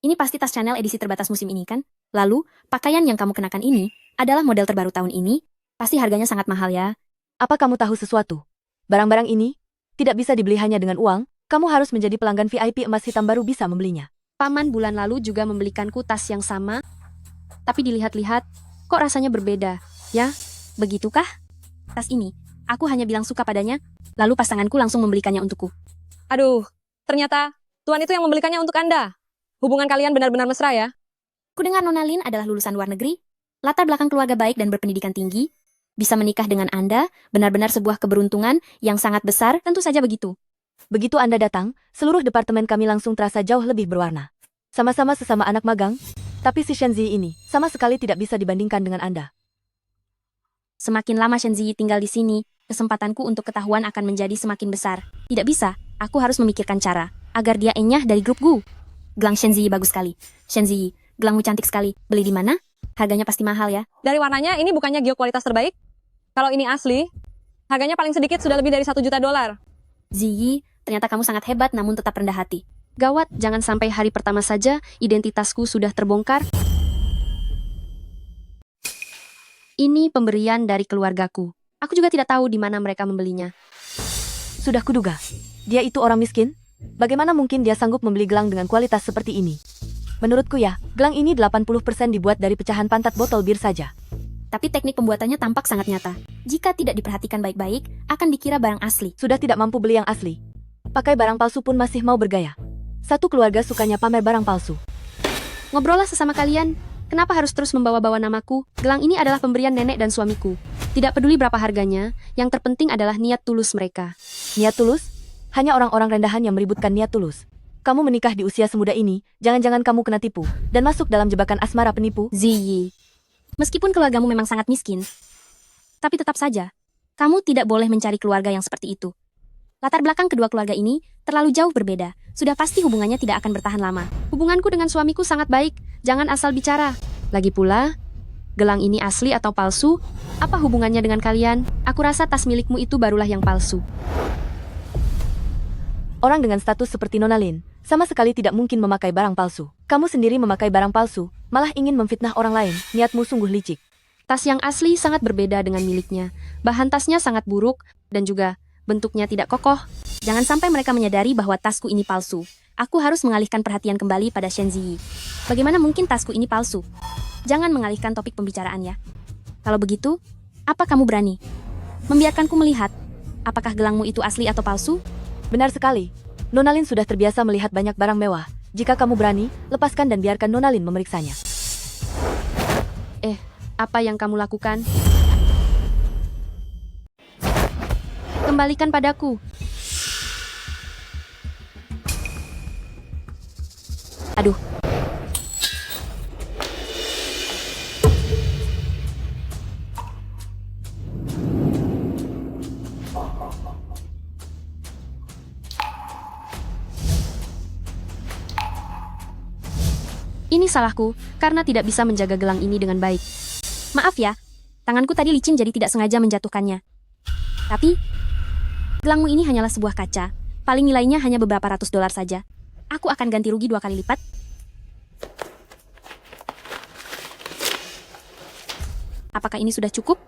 Ini pasti tas Chanel edisi terbatas musim ini kan? Lalu, pakaian yang kamu kenakan ini adalah model terbaru tahun ini. Pasti harganya sangat mahal ya. Apa kamu tahu sesuatu? Barang-barang ini tidak bisa dibeli hanya dengan uang. Kamu harus menjadi pelanggan VIP emas hitam baru bisa membelinya. Paman bulan lalu juga membelikanku tas yang sama. Tapi dilihat-lihat, kok rasanya berbeda. Ya, begitukah? Tas ini, aku hanya bilang suka padanya, lalu pasanganku langsung membelikannya untukku. Aduh, ternyata Tuan itu yang membelikannya untuk Anda. Hubungan kalian benar-benar mesra ya? Kudengar Nona Lin adalah lulusan luar negeri, latar belakang keluarga baik dan berpendidikan tinggi. Bisa menikah dengan Anda, benar-benar sebuah keberuntungan yang sangat besar, tentu saja begitu. Begitu Anda datang, seluruh departemen kami langsung terasa jauh lebih berwarna. Sama-sama sesama anak magang, tapi si Shen Ziyi ini sama sekali tidak bisa dibandingkan dengan Anda. Semakin lama Shen Ziyi tinggal di sini, kesempatanku untuk ketahuan akan menjadi semakin besar. Tidak bisa, aku harus memikirkan cara agar dia enyah dari grup Gu. Gelang Shen Ziyi bagus sekali. Shen Ziyi, gelangmu cantik sekali. Beli di mana? Harganya pasti mahal ya. Dari warnanya, ini bukannya Gio kualitas terbaik? Kalau ini asli, harganya paling sedikit sudah lebih dari 1 juta dolar. Ziyi, ternyata kamu sangat hebat namun tetap rendah hati. Gawat, jangan sampai hari pertama saja identitasku sudah terbongkar. Ini pemberian dari keluargaku. Aku juga tidak tahu di mana mereka membelinya. Sudah kuduga, dia itu orang miskin. Bagaimana mungkin dia sanggup membeli gelang dengan kualitas seperti ini? Menurutku ya, gelang ini 80% dibuat dari pecahan pantat botol bir saja. Tapi teknik pembuatannya tampak sangat nyata. Jika tidak diperhatikan baik-baik, akan dikira barang asli. Sudah tidak mampu beli yang asli. Pakai barang palsu pun masih mau bergaya. Satu keluarga sukanya pamer barang palsu. Ngobrollah sesama kalian. Kenapa harus terus membawa-bawa namaku? Gelang ini adalah pemberian nenek dan suamiku. Tidak peduli berapa harganya, yang terpenting adalah niat tulus mereka. Niat tulus? Hanya orang-orang rendahan yang meributkan niat tulus. Kamu menikah di usia semuda ini, jangan-jangan kamu kena tipu dan masuk dalam jebakan asmara penipu? Ziyi, meskipun keluargamu memang sangat miskin, tapi tetap saja, kamu tidak boleh mencari keluarga yang seperti itu. Latar belakang kedua keluarga ini terlalu jauh berbeda. Sudah pasti hubungannya tidak akan bertahan lama. Hubunganku dengan suamiku sangat baik, jangan asal bicara. Lagi pula, gelang ini asli atau palsu? Apa hubungannya dengan kalian? Aku rasa tas milikmu itu barulah yang palsu. Orang dengan status seperti Nona Lin sama sekali tidak mungkin memakai barang palsu. Kamu sendiri memakai barang palsu, malah ingin memfitnah orang lain. Niatmu sungguh licik. Tas yang asli sangat berbeda dengan miliknya. Bahan tasnya sangat buruk, dan juga bentuknya tidak kokoh. Jangan sampai mereka menyadari bahwa tasku ini palsu. Aku harus mengalihkan perhatian kembali pada Shen Ziyi. Bagaimana mungkin tasku ini palsu? Jangan mengalihkan topik pembicaraan ya. Kalau begitu, apa kamu berani membiarkanku melihat apakah gelangmu itu asli atau palsu? Benar sekali. Nona Lin sudah terbiasa melihat banyak barang mewah. Jika kamu berani, lepaskan dan biarkan Nona Lin memeriksanya. apa yang kamu lakukan? Kembalikan padaku. Aduh. Ini salahku, karena tidak bisa menjaga gelang ini dengan baik. Maaf ya, tanganku tadi licin jadi tidak sengaja menjatuhkannya. Tapi, gelangmu ini hanyalah sebuah kaca, paling nilainya hanya beberapa ratus dolar saja. Aku akan ganti rugi 2 kali lipat. Apakah ini sudah cukup?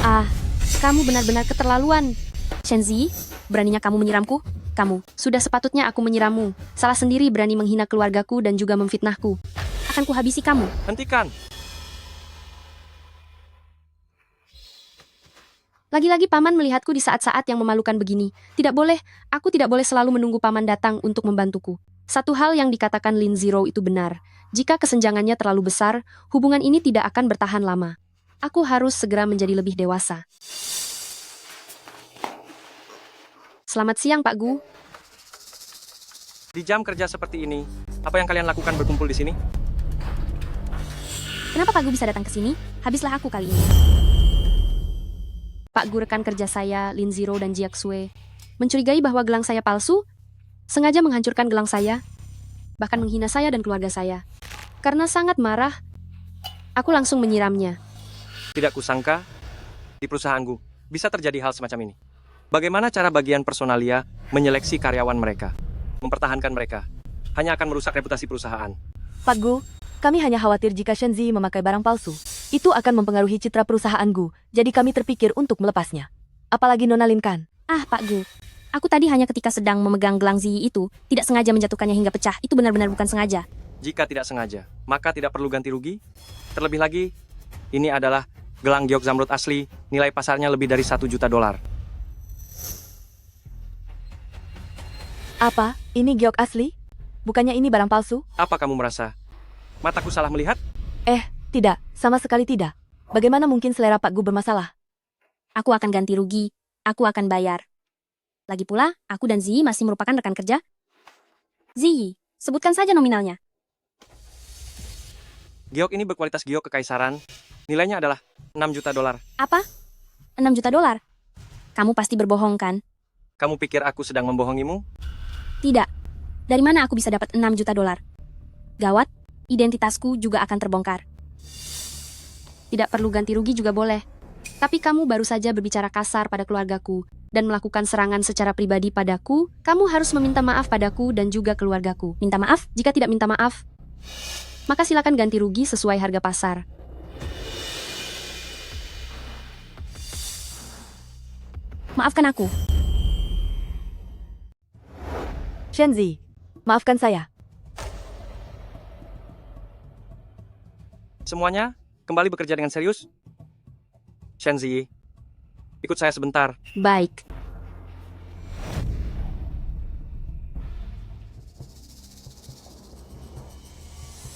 Ah, kamu benar-benar keterlaluan. Shenzi, beraninya kamu menyiramku? Kamu, sudah sepatutnya aku menyirammu. Salah sendiri berani menghina keluargaku dan juga memfitnahku. Akan kuhabisi kamu. Hentikan! Lagi-lagi paman melihatku di saat-saat yang memalukan begini. Tidak boleh, aku tidak boleh selalu menunggu paman datang untuk membantuku. Satu hal yang dikatakan Lin Zero itu benar. Jika kesenjangannya terlalu besar, hubungan ini tidak akan bertahan lama. Aku harus segera menjadi lebih dewasa. Selamat siang, Pak Gu. Di jam kerja seperti ini, apa yang kalian lakukan berkumpul di sini? Kenapa Pak Gu bisa datang ke sini? Habislah aku kali ini. Pak Gu, rekan kerja saya, Lin Zero dan Jiak Sue, mencurigai bahwa gelang saya palsu, sengaja menghancurkan gelang saya, bahkan menghina saya dan keluarga saya. Karena sangat marah, aku langsung menyiramnya. Tidak kusangka, di perusahaanku, bisa terjadi hal semacam ini. Bagaimana cara bagian personalia menyeleksi karyawan mereka, mempertahankan mereka, hanya akan merusak reputasi perusahaan. Pak Gu, kami hanya khawatir jika Shenzi memakai barang palsu. Itu akan mempengaruhi citra perusahaan Gu, jadi kami terpikir untuk melepasnya. Apalagi Nona Lin kan? Ah, Pak Gu, aku tadi hanya ketika sedang memegang gelang Ziyi itu, tidak sengaja menjatuhkannya hingga pecah. Itu benar-benar bukan sengaja. Jika tidak sengaja, maka tidak perlu ganti rugi. Terlebih lagi, ini adalah gelang giok zamrud asli, nilai pasarnya lebih dari 1 juta dolar. Apa? Ini giok asli? Bukannya ini barang palsu? Apa kamu merasa? Mataku salah melihat? Tidak, sama sekali tidak. Bagaimana mungkin selera Pak Gu bermasalah? Aku akan ganti rugi, aku akan bayar. Lagi pula, aku dan Ziyi masih merupakan rekan kerja. Ziyi, sebutkan saja nominalnya. Giok ini berkualitas giok kekaisaran, nilainya adalah 6 juta dolar. Apa? 6 juta dolar? Kamu pasti berbohong kan? Kamu pikir aku sedang membohongimu? Tidak. Dari mana aku bisa dapat 6 juta dolar? Gawat, identitasku juga akan terbongkar. Tidak perlu ganti rugi juga boleh. Tapi kamu baru saja berbicara kasar pada keluargaku dan melakukan serangan secara pribadi padaku. Kamu harus meminta maaf padaku dan juga keluargaku. Minta maaf? Jika tidak minta maaf, maka silakan ganti rugi sesuai harga pasar. Maafkan aku. Shenzi, maafkan saya. Semuanya kembali bekerja dengan serius. Shenzi, ikut saya sebentar. Baik.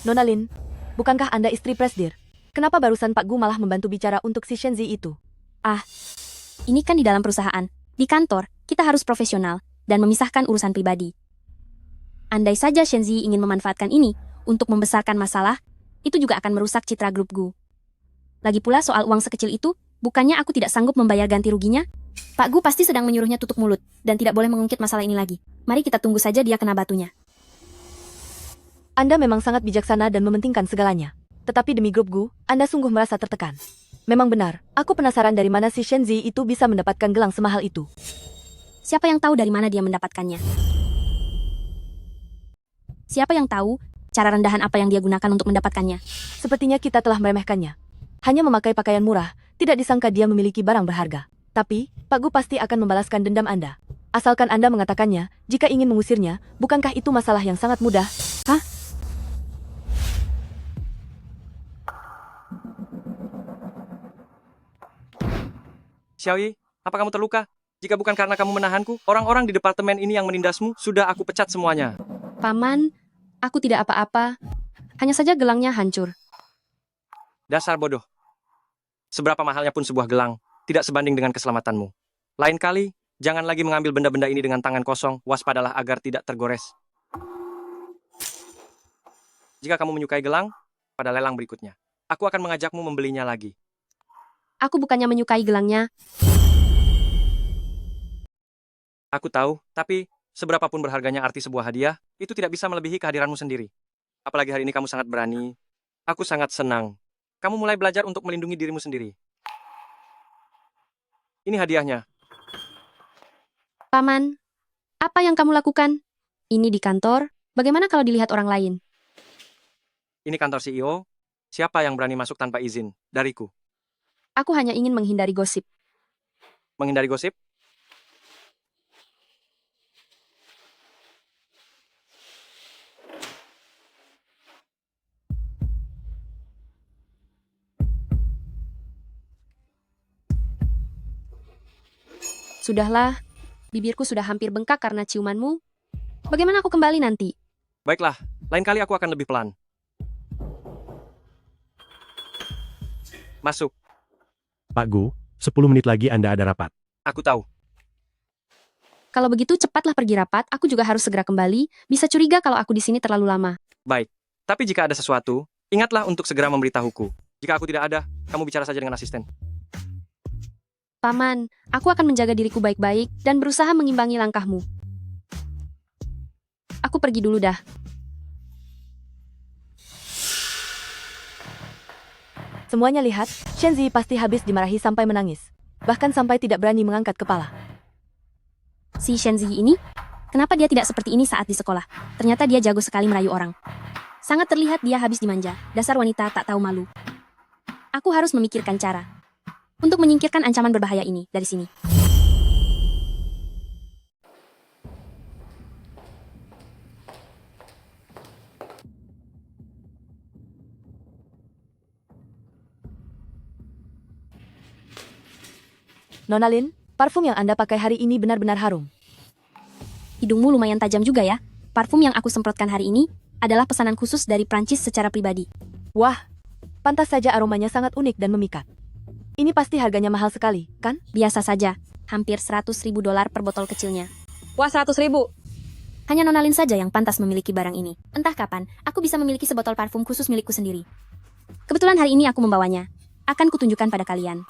Nona Lin, bukankah Anda istri Presdir? Kenapa barusan Pak Gu malah membantu bicara untuk si Shenzi itu? Ah, ini kan di dalam perusahaan. Di kantor, kita harus profesional dan memisahkan urusan pribadi. Andai saja Shenzi ingin memanfaatkan ini untuk membesarkan masalah, itu juga akan merusak citra grup Gu. Lagi pula soal uang sekecil itu, bukannya aku tidak sanggup membayar ganti ruginya? Pak Gu pasti sedang menyuruhnya tutup mulut dan tidak boleh mengungkit masalah ini lagi. Mari kita tunggu saja dia kena batunya. Anda memang sangat bijaksana dan mementingkan segalanya. Tetapi demi grup Gu, Anda sungguh merasa tertekan. Memang benar, aku penasaran dari mana si Shenzi itu bisa mendapatkan gelang semahal itu. Siapa yang tahu dari mana dia mendapatkannya? Siapa yang tahu cara rendahan apa yang dia gunakan untuk mendapatkannya? Sepertinya kita telah meremehkannya. Hanya memakai pakaian murah, tidak disangka dia memiliki barang berharga. Tapi, Pak Gu pasti akan membalaskan dendam Anda. Asalkan Anda mengatakannya, jika ingin mengusirnya, bukankah itu masalah yang sangat mudah? Hah? Xiaoyi, apa kamu terluka? Jika bukan karena kamu menahanku, orang-orang di departemen ini yang menindasmu, sudah aku pecat semuanya. Paman, aku tidak apa-apa. Hanya saja gelangnya hancur. Dasar bodoh. Seberapa mahalnya pun sebuah gelang, tidak sebanding dengan keselamatanmu. Lain kali, jangan lagi mengambil benda-benda ini dengan tangan kosong, waspadalah agar tidak tergores. Jika kamu menyukai gelang, pada lelang berikutnya, aku akan mengajakmu membelinya lagi. Aku bukannya menyukai gelangnya. Aku tahu, tapi seberapapun berharganya arti sebuah hadiah, itu tidak bisa melebihi kehadiranmu sendiri. Apalagi hari ini kamu sangat berani. Aku sangat senang. Kamu mulai belajar untuk melindungi dirimu sendiri. Ini hadiahnya. Paman, apa yang kamu lakukan? Ini di kantor, bagaimana kalau dilihat orang lain? Ini kantor CEO. Siapa yang berani masuk tanpa izin? Dariku. Aku hanya ingin menghindari gosip. Menghindari gosip? Sudahlah, bibirku sudah hampir bengkak karena ciumanmu. Bagaimana aku kembali nanti? Baiklah, lain kali aku akan lebih pelan. Masuk. Pak Gu, 10 menit lagi Anda ada rapat. Aku tahu. Kalau begitu cepatlah pergi rapat, aku juga harus segera kembali. Bisa curiga kalau aku di sini terlalu lama. Baik. Tapi jika ada sesuatu, ingatlah untuk segera memberitahuku. Jika aku tidak ada, kamu bicara saja dengan asisten. Paman, aku akan menjaga diriku baik-baik dan berusaha mengimbangi langkahmu. Aku pergi dulu dah. Semuanya lihat, Shenzi pasti habis dimarahi sampai menangis. Bahkan sampai tidak berani mengangkat kepala. Si Shenzi ini, kenapa dia tidak seperti ini saat di sekolah? Ternyata dia jago sekali merayu orang. Sangat terlihat dia habis dimanja, dasar wanita tak tahu malu. Aku harus memikirkan cara untuk menyingkirkan ancaman berbahaya ini dari sini. Nona Lin, parfum yang Anda pakai hari ini benar-benar harum. Hidungmu lumayan tajam juga ya. Parfum yang aku semprotkan hari ini adalah pesanan khusus dari Prancis secara pribadi. Wah, pantas saja aromanya sangat unik dan memikat. Ini pasti harganya mahal sekali, kan? Biasa saja, hampir $100.000 per botol kecilnya. Wah, 100.000. Hanya Nona Lin saja yang pantas memiliki barang ini. Entah kapan, aku bisa memiliki sebotol parfum khusus milikku sendiri. Kebetulan hari ini aku membawanya. Akan kutunjukkan pada kalian.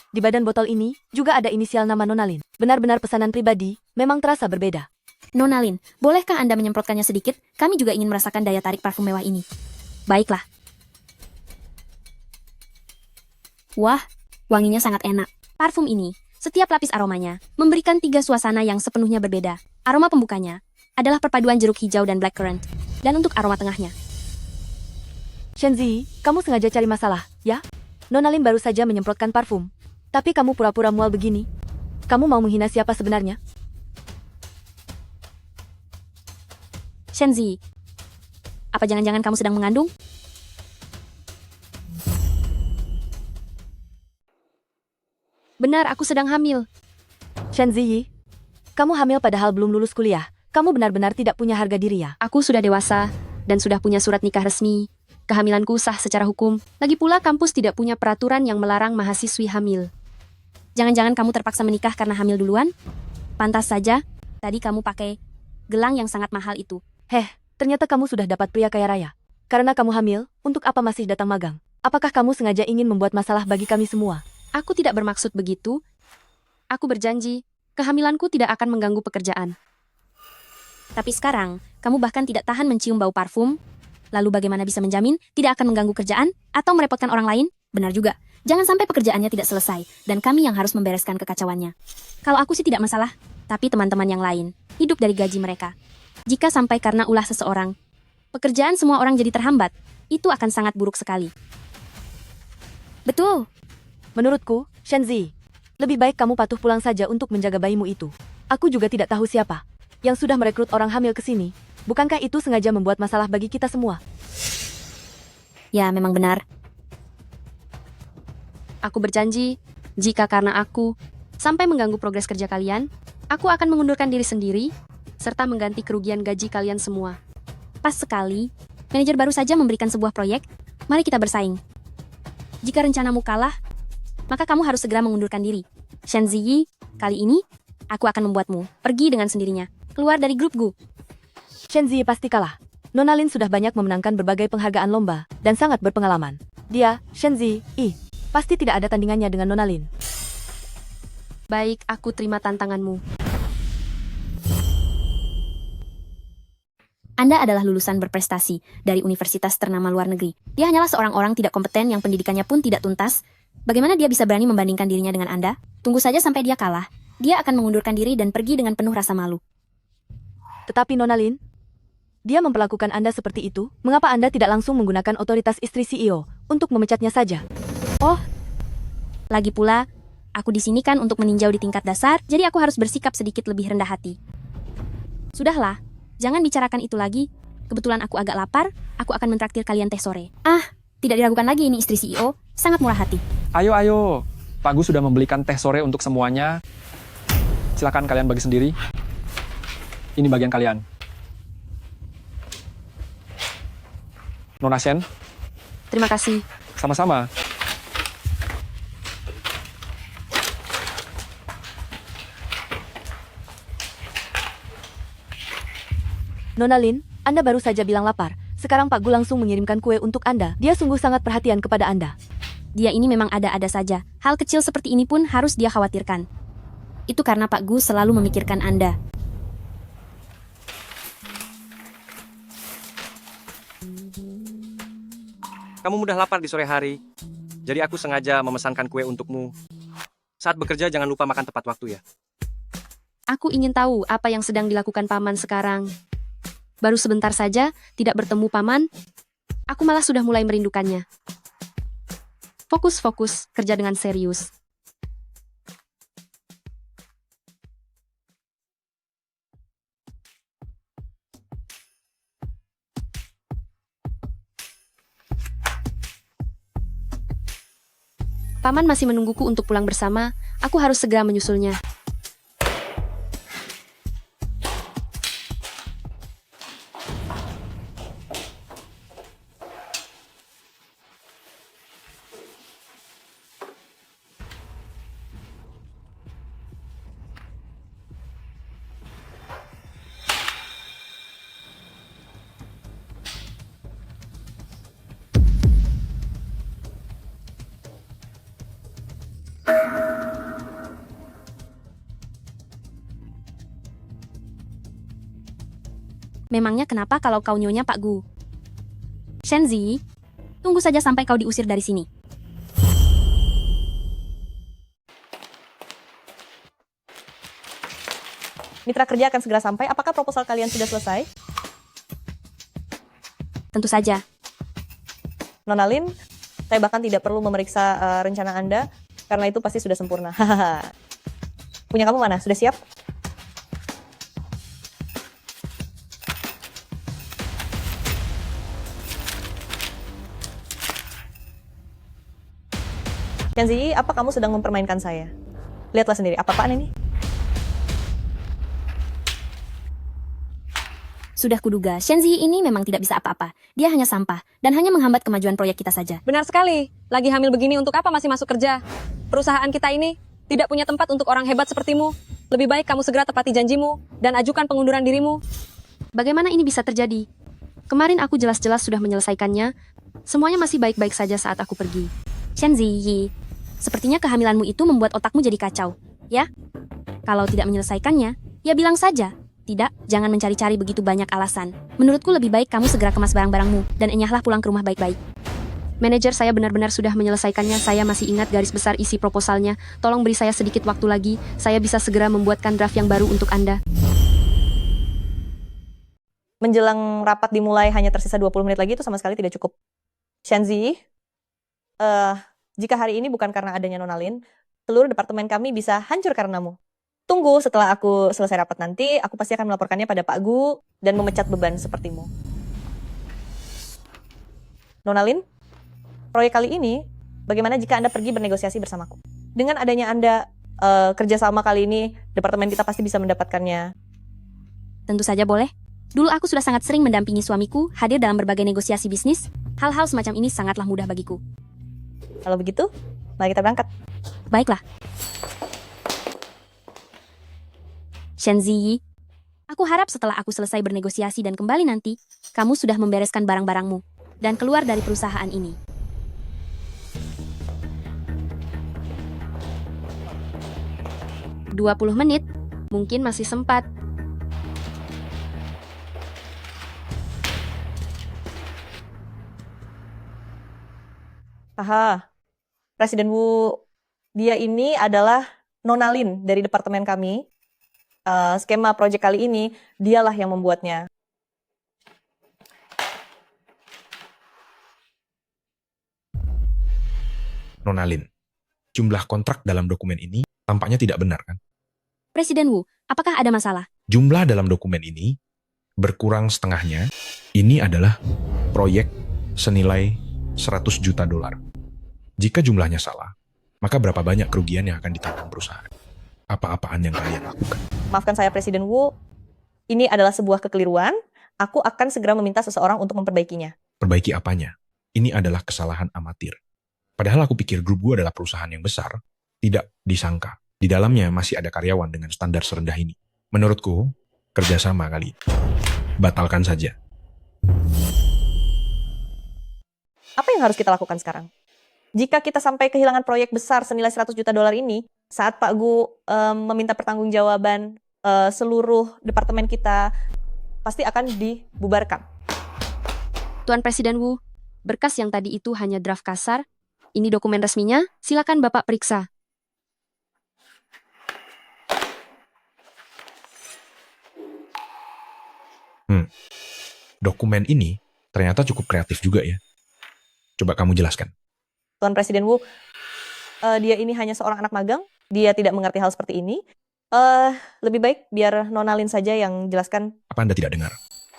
Di badan botol ini, juga ada inisial nama Nona Lin. Benar-benar pesanan pribadi, memang terasa berbeda. Nona Lin, bolehkah Anda menyemprotkannya sedikit? Kami juga ingin merasakan daya tarik parfum mewah ini. Baiklah. Wah, wanginya sangat enak. Parfum ini, setiap lapis aromanya, memberikan 3 suasana yang sepenuhnya berbeda. Aroma pembukanya adalah perpaduan jeruk hijau dan blackcurrant. Dan untuk aroma tengahnya. Shenzi, kamu sengaja cari masalah, ya? Nona Lin baru saja menyemprotkan parfum. Tapi kamu pura-pura mual begini. Kamu mau menghina siapa sebenarnya? Shenzi, apa jangan-jangan kamu sedang mengandung? Benar, aku sedang hamil. Shenzi, kamu hamil padahal belum lulus kuliah. Kamu benar-benar tidak punya harga diri ya? Aku sudah dewasa dan sudah punya surat nikah resmi. Kehamilanku sah secara hukum. Lagi pula kampus tidak punya peraturan yang melarang mahasiswi hamil. Jangan-jangan kamu terpaksa menikah karena hamil duluan? Pantas saja, tadi kamu pakai gelang yang sangat mahal itu. Ternyata kamu sudah dapat pria kaya raya. Karena kamu hamil, untuk apa masih datang magang? Apakah kamu sengaja ingin membuat masalah bagi kami semua? Aku tidak bermaksud begitu. Aku berjanji, kehamilanku tidak akan mengganggu pekerjaan. Tapi sekarang, kamu bahkan tidak tahan mencium bau parfum. Lalu bagaimana bisa menjamin tidak akan mengganggu kerjaan atau merepotkan orang lain? Benar juga. Jangan sampai pekerjaannya tidak selesai, dan kami yang harus membereskan kekacauannya. Kalau aku sih tidak masalah, tapi teman-teman yang lain, hidup dari gaji mereka. Jika sampai karena ulah seseorang, pekerjaan semua orang jadi terhambat, itu akan sangat buruk sekali. Betul. Menurutku, Shenzi, lebih baik kamu patuh pulang saja untuk menjaga bayimu itu. Aku juga tidak tahu siapa yang sudah merekrut orang hamil ke sini. Bukankah itu sengaja membuat masalah bagi kita semua? Ya, memang benar. Aku berjanji, jika karena aku sampai mengganggu progres kerja kalian, aku akan mengundurkan diri sendiri, serta mengganti kerugian gaji kalian semua. Pas sekali, manajer baru saja memberikan sebuah proyek. Mari kita bersaing. Jika rencanamu kalah, maka kamu harus segera mengundurkan diri. Shen Ziyi, kali ini, aku akan membuatmu pergi dengan sendirinya. Keluar dari grup Gu. Shen Ziyi pasti kalah. Nona Lin sudah banyak memenangkan berbagai penghargaan lomba dan sangat berpengalaman. Dia, Shen Ziyi, pasti tidak ada tandingannya dengan Nona Lin. Baik, aku terima tantanganmu. Anda adalah lulusan berprestasi dari universitas ternama luar negeri. Dia hanyalah seorang orang tidak kompeten yang pendidikannya pun tidak tuntas. Bagaimana dia bisa berani membandingkan dirinya dengan Anda? Tunggu saja sampai dia kalah. Dia akan mengundurkan diri dan pergi dengan penuh rasa malu. Tetapi Nona Lin, dia memperlakukan Anda seperti itu. Mengapa Anda tidak langsung menggunakan otoritas istri CEO untuk memecatnya saja? Oh, lagi pula, aku di sini kan untuk meninjau di tingkat dasar, jadi aku harus bersikap sedikit lebih rendah hati. Sudahlah, jangan bicarakan itu lagi. Kebetulan aku agak lapar, aku akan mentraktir kalian teh sore. Tidak diragukan lagi ini istri CEO, sangat murah hati. Ayo. Pak Gu sudah membelikan teh sore untuk semuanya. Silakan kalian bagi sendiri. Ini bagian kalian. Nona Shen, Terima kasih. sama-sama. Nona Lin, Anda baru saja bilang lapar. Sekarang Pak Gu langsung mengirimkan kue untuk Anda. Dia sungguh sangat perhatian kepada Anda. Dia ini memang ada-ada saja. Hal kecil seperti ini pun harus dia khawatirkan. Itu karena Pak Gu selalu memikirkan Anda. Kamu mudah lapar di sore hari, jadi aku sengaja memesankan kue untukmu. Saat bekerja jangan lupa makan tepat waktu ya. Aku ingin tahu apa yang sedang dilakukan Paman sekarang. Baru sebentar saja, tidak bertemu Paman, aku malah sudah mulai merindukannya. Fokus, kerja dengan serius. Paman masih menungguku untuk pulang bersama, aku harus segera menyusulnya. Memangnya kenapa kalau kau nyonya Pak Gu? Shen Ziyi, tunggu saja sampai kau diusir dari sini. Mitra kerja akan segera sampai. Apakah proposal kalian sudah selesai? Tentu saja. Nona Lin, saya bahkan tidak perlu memeriksa rencana Anda, karena itu pasti sudah sempurna. Punya kamu mana? Sudah siap? Shen Ziyi, apa kamu sedang mempermainkan saya? Lihatlah sendiri, apa-apaan ini? Sudah kuduga, Shen Ziyi ini memang tidak bisa apa-apa. Dia hanya sampah, dan hanya menghambat kemajuan proyek kita saja. Benar sekali. Lagi hamil begini untuk apa masih masuk kerja? Perusahaan kita ini tidak punya tempat untuk orang hebat sepertimu. Lebih baik kamu segera tepati janjimu dan ajukan pengunduran dirimu. Bagaimana ini bisa terjadi? Kemarin aku jelas-jelas sudah menyelesaikannya. Semuanya masih baik-baik saja saat aku pergi. Shen Ziyi, sepertinya kehamilanmu itu membuat otakmu jadi kacau, ya? Kalau tidak menyelesaikannya, ya bilang saja. Tidak, jangan mencari-cari begitu banyak alasan. Menurutku lebih baik kamu segera kemas barang-barangmu, dan enyahlah pulang ke rumah baik-baik. Manajer saya benar-benar sudah menyelesaikannya, saya masih ingat garis besar isi proposalnya. Tolong beri saya sedikit waktu lagi, saya bisa segera membuatkan draft yang baru untuk Anda. Menjelang rapat dimulai hanya tersisa 20 menit lagi, itu sama sekali tidak cukup. Shen Ziyi, jika hari ini bukan karena adanya Nona Lin, seluruh departemen kami bisa hancur karenamu. Tunggu setelah aku selesai rapat nanti, aku pasti akan melaporkannya pada Pak Gu dan memecat beban sepertimu. Nona Lin, proyek kali ini, bagaimana jika Anda pergi bernegosiasi bersamaku? Dengan adanya Anda kerjasama kali ini, departemen kita pasti bisa mendapatkannya. Tentu saja boleh. Dulu aku sudah sangat sering mendampingi suamiku hadir dalam berbagai negosiasi bisnis. Hal-hal semacam ini sangatlah mudah bagiku. Kalau begitu, mari kita berangkat. Baiklah. Shenzi, aku harap setelah aku selesai bernegosiasi dan kembali nanti, kamu sudah membereskan barang-barangmu dan keluar dari perusahaan ini. 20 menit, mungkin masih sempat. Haha, Presiden Wu, dia ini adalah Nonalin dari departemen kami. Skema proyek kali ini, dialah yang membuatnya. Nonalin, jumlah kontrak dalam dokumen ini tampaknya tidak benar kan? Presiden Wu, apakah ada masalah? Jumlah dalam dokumen ini berkurang setengahnya. Ini adalah proyek senilai 100 juta dolar. Jika jumlahnya salah, maka berapa banyak kerugian yang akan ditanggung perusahaan? Apa-apaan yang kalian lakukan? Maafkan saya Presiden Wu, ini adalah sebuah kekeliruan. Aku akan segera meminta seseorang untuk memperbaikinya. Perbaiki apanya? Ini adalah kesalahan amatir. Padahal aku pikir grup gue adalah perusahaan yang besar. Tidak disangka. Di dalamnya masih ada karyawan dengan standar serendah ini. Menurutku, kerjasama kali. Batalkan saja. Apa yang harus kita lakukan sekarang? Jika kita sampai kehilangan proyek besar senilai 100 juta dolar ini, saat Pak Gu meminta pertanggungjawaban seluruh departemen kita, pasti akan dibubarkan. Tuan Presiden Wu, berkas yang tadi itu hanya draft kasar. Ini dokumen resminya, silakan Bapak periksa. Dokumen ini ternyata cukup kreatif juga ya. Coba kamu jelaskan. Tuan Presiden Wu, dia ini hanya seorang anak magang, dia tidak mengerti hal seperti ini. Lebih baik biar Nonalin saja yang jelaskan. Apa Anda tidak dengar?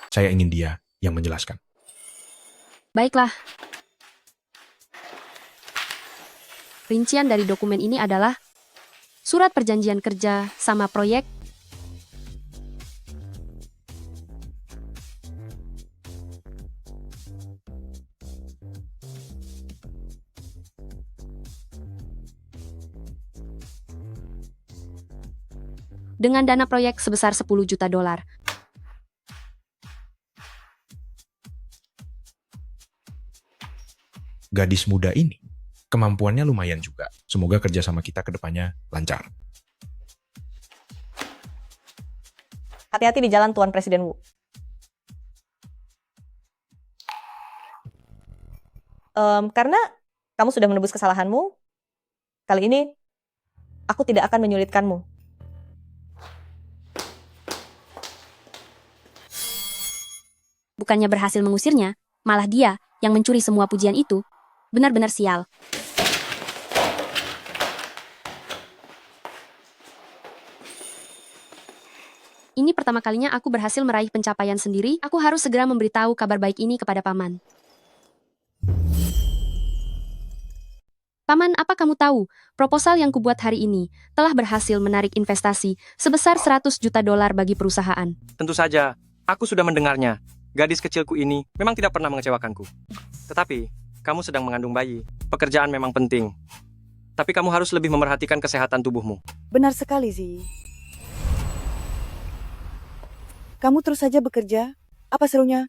Saya ingin dia yang menjelaskan. Baiklah. Rincian dari dokumen ini adalah surat perjanjian kerja sama proyek, dengan dana proyek sebesar 10 juta dolar. Gadis muda ini, kemampuannya lumayan juga. Semoga kerjasama kita ke depannya lancar. Hati-hati di jalan Tuan Presiden Wu. Karena kamu sudah menebus kesalahanmu, kali ini aku tidak akan menyulitkanmu. Bukannya berhasil mengusirnya, malah dia yang mencuri semua pujian itu. Benar-benar sial. Ini pertama kalinya aku berhasil meraih pencapaian sendiri. Aku harus segera memberitahu kabar baik ini kepada Paman. Paman, apa kamu tahu? Proposal yang kubuat hari ini telah berhasil menarik investasi sebesar 100 juta dolar bagi perusahaan. Tentu saja, aku sudah mendengarnya. Gadis kecilku ini memang tidak pernah mengecewakanku. Tetapi, kamu sedang mengandung bayi. Pekerjaan memang penting. Tapi kamu harus lebih memerhatikan kesehatan tubuhmu. Benar sekali, Zi. Kamu terus saja bekerja. Apa serunya?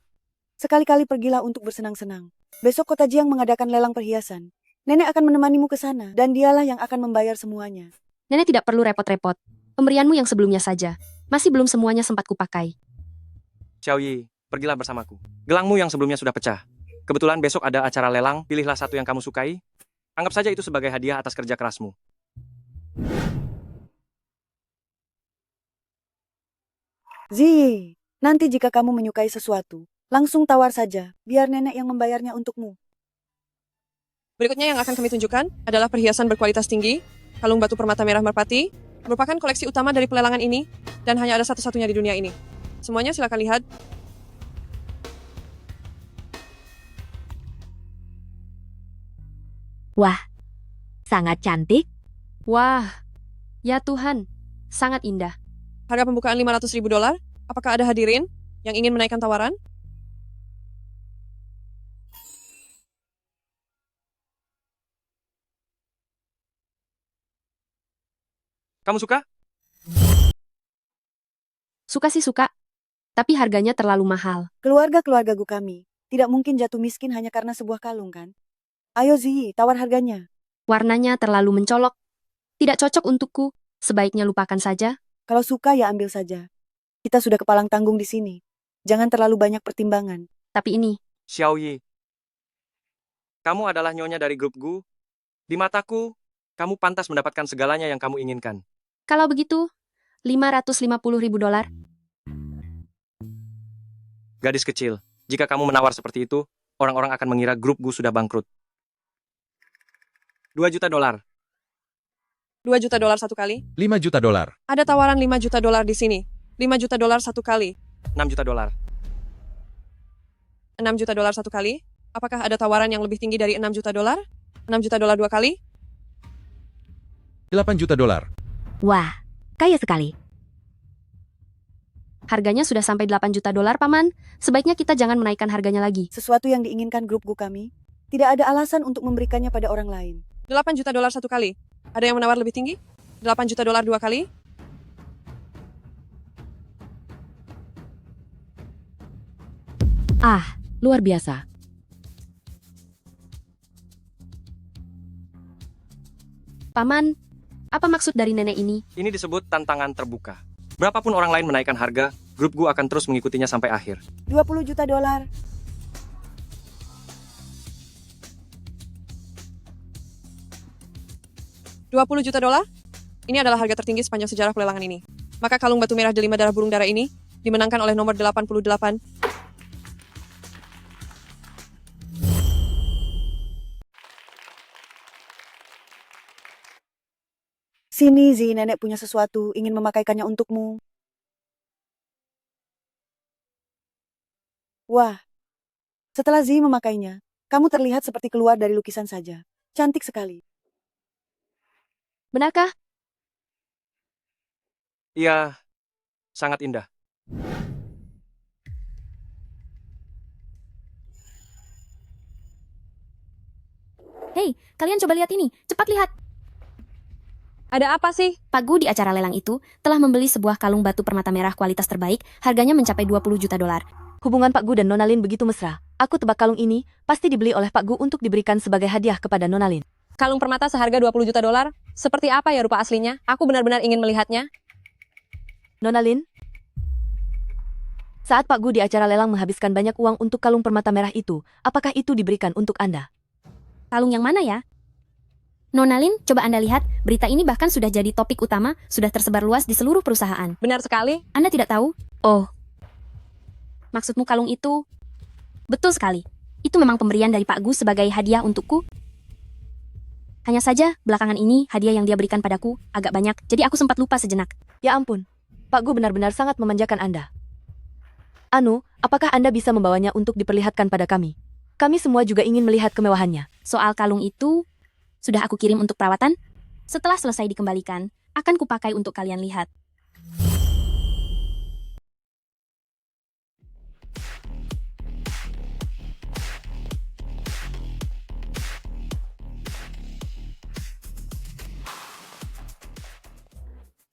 Sekali-kali pergilah untuk bersenang-senang. Besok Kota Jiang mengadakan lelang perhiasan. Nenek akan menemanimu ke sana, dan dialah yang akan membayar semuanya. Nenek tidak perlu repot-repot. Pemberianmu yang sebelumnya saja. Masih belum semuanya sempat kupakai. Xiao Yi, pergilah bersamaku. Gelangmu yang sebelumnya sudah pecah. Kebetulan besok ada acara lelang, pilihlah satu yang kamu sukai. Anggap saja itu sebagai hadiah atas kerja kerasmu. Zi, nanti jika kamu menyukai sesuatu, langsung tawar saja, biar nenek yang membayarnya untukmu. Berikutnya yang akan kami tunjukkan adalah perhiasan berkualitas tinggi, kalung batu permata merah merpati, merupakan koleksi utama dari pelelangan ini, dan hanya ada satu-satunya di dunia ini. Semuanya silakan lihat. Wah, sangat cantik. Wah, ya Tuhan, sangat indah. Harga pembukaan $500.000. Apakah ada hadirin yang ingin menaikkan tawaran? Kamu suka? Suka sih suka, tapi harganya terlalu mahal. Keluarga-keluarga gu kami tidak mungkin jatuh miskin hanya karena sebuah kalung kan? Ayo Zi, tawar harganya. Warnanya terlalu mencolok. Tidak cocok untukku, sebaiknya lupakan saja. Kalau suka ya ambil saja. Kita sudah kepalang tanggung di sini. Jangan terlalu banyak pertimbangan. Tapi ini, Xiao Yi. Kamu adalah nyonya dari grup Gu. Di mataku, kamu pantas mendapatkan segalanya yang kamu inginkan. kalau begitu, $550.000. Gadis kecil, jika kamu menawar seperti itu, orang-orang akan mengira grup Gu sudah bangkrut. $2 juta. $2 juta satu kali? $5 juta. Ada tawaran $5 juta di sini. $5 juta satu kali. $6 juta. $6 juta satu kali? Apakah ada tawaran yang lebih tinggi dari $6 juta? $6 juta dua kali? $8 juta. Wah, kaya sekali. Harganya sudah sampai $8 juta, Paman. Sebaiknya kita jangan menaikkan harganya lagi. Sesuatu yang diinginkan grup Gu kami, tidak ada alasan untuk memberikannya pada orang lain. $8 juta satu kali. Ada yang menawar lebih tinggi? $8 juta dua kali? Ah, luar biasa. Paman, apa maksud dari nenek ini? Ini disebut tantangan terbuka. Berapapun orang lain menaikkan harga, grup Gu akan terus mengikutinya sampai akhir. $20 juta. $20 juta? Ini adalah harga tertinggi sepanjang sejarah pelelangan ini. Maka kalung batu merah delima darah burung dara ini dimenangkan oleh nomor 88. Sini Zi, nenek punya sesuatu, ingin memakaikannya untukmu. Wah, setelah Zi memakainya, kamu terlihat seperti keluar dari lukisan saja. Cantik sekali. Benarkah? Iya, sangat indah. Hei, kalian coba lihat ini. Cepat lihat. Ada apa sih? Pak Gu di acara lelang itu telah membeli sebuah kalung batu permata merah kualitas terbaik, harganya mencapai $20 juta. Hubungan Pak Gu dan Nona Lin begitu mesra. Aku tebak kalung ini pasti dibeli oleh Pak Gu untuk diberikan sebagai hadiah kepada Nona Lin. Kalung permata seharga $20 juta? Seperti apa ya rupa aslinya? Aku benar-benar ingin melihatnya. Nona Lin, saat Pak Gu di acara lelang menghabiskan banyak uang untuk kalung permata merah itu, apakah itu diberikan untuk Anda? Kalung yang mana ya? Nona Lin, coba Anda lihat, berita ini bahkan sudah jadi topik utama, sudah tersebar luas di seluruh perusahaan. Benar sekali. Anda tidak tahu? Oh, maksudmu kalung itu? Betul sekali. Itu memang pemberian dari Pak Gu sebagai hadiah untukku. Hanya saja, belakangan ini, hadiah yang dia berikan padaku agak banyak, jadi aku sempat lupa sejenak. Ya ampun, Pak Gu benar-benar sangat memanjakan Anda. Anu, apakah Anda bisa membawanya untuk diperlihatkan pada kami? Kami semua juga ingin melihat kemewahannya. Soal kalung itu, sudah aku kirim untuk perawatan. Setelah selesai dikembalikan, akan kupakai untuk kalian lihat.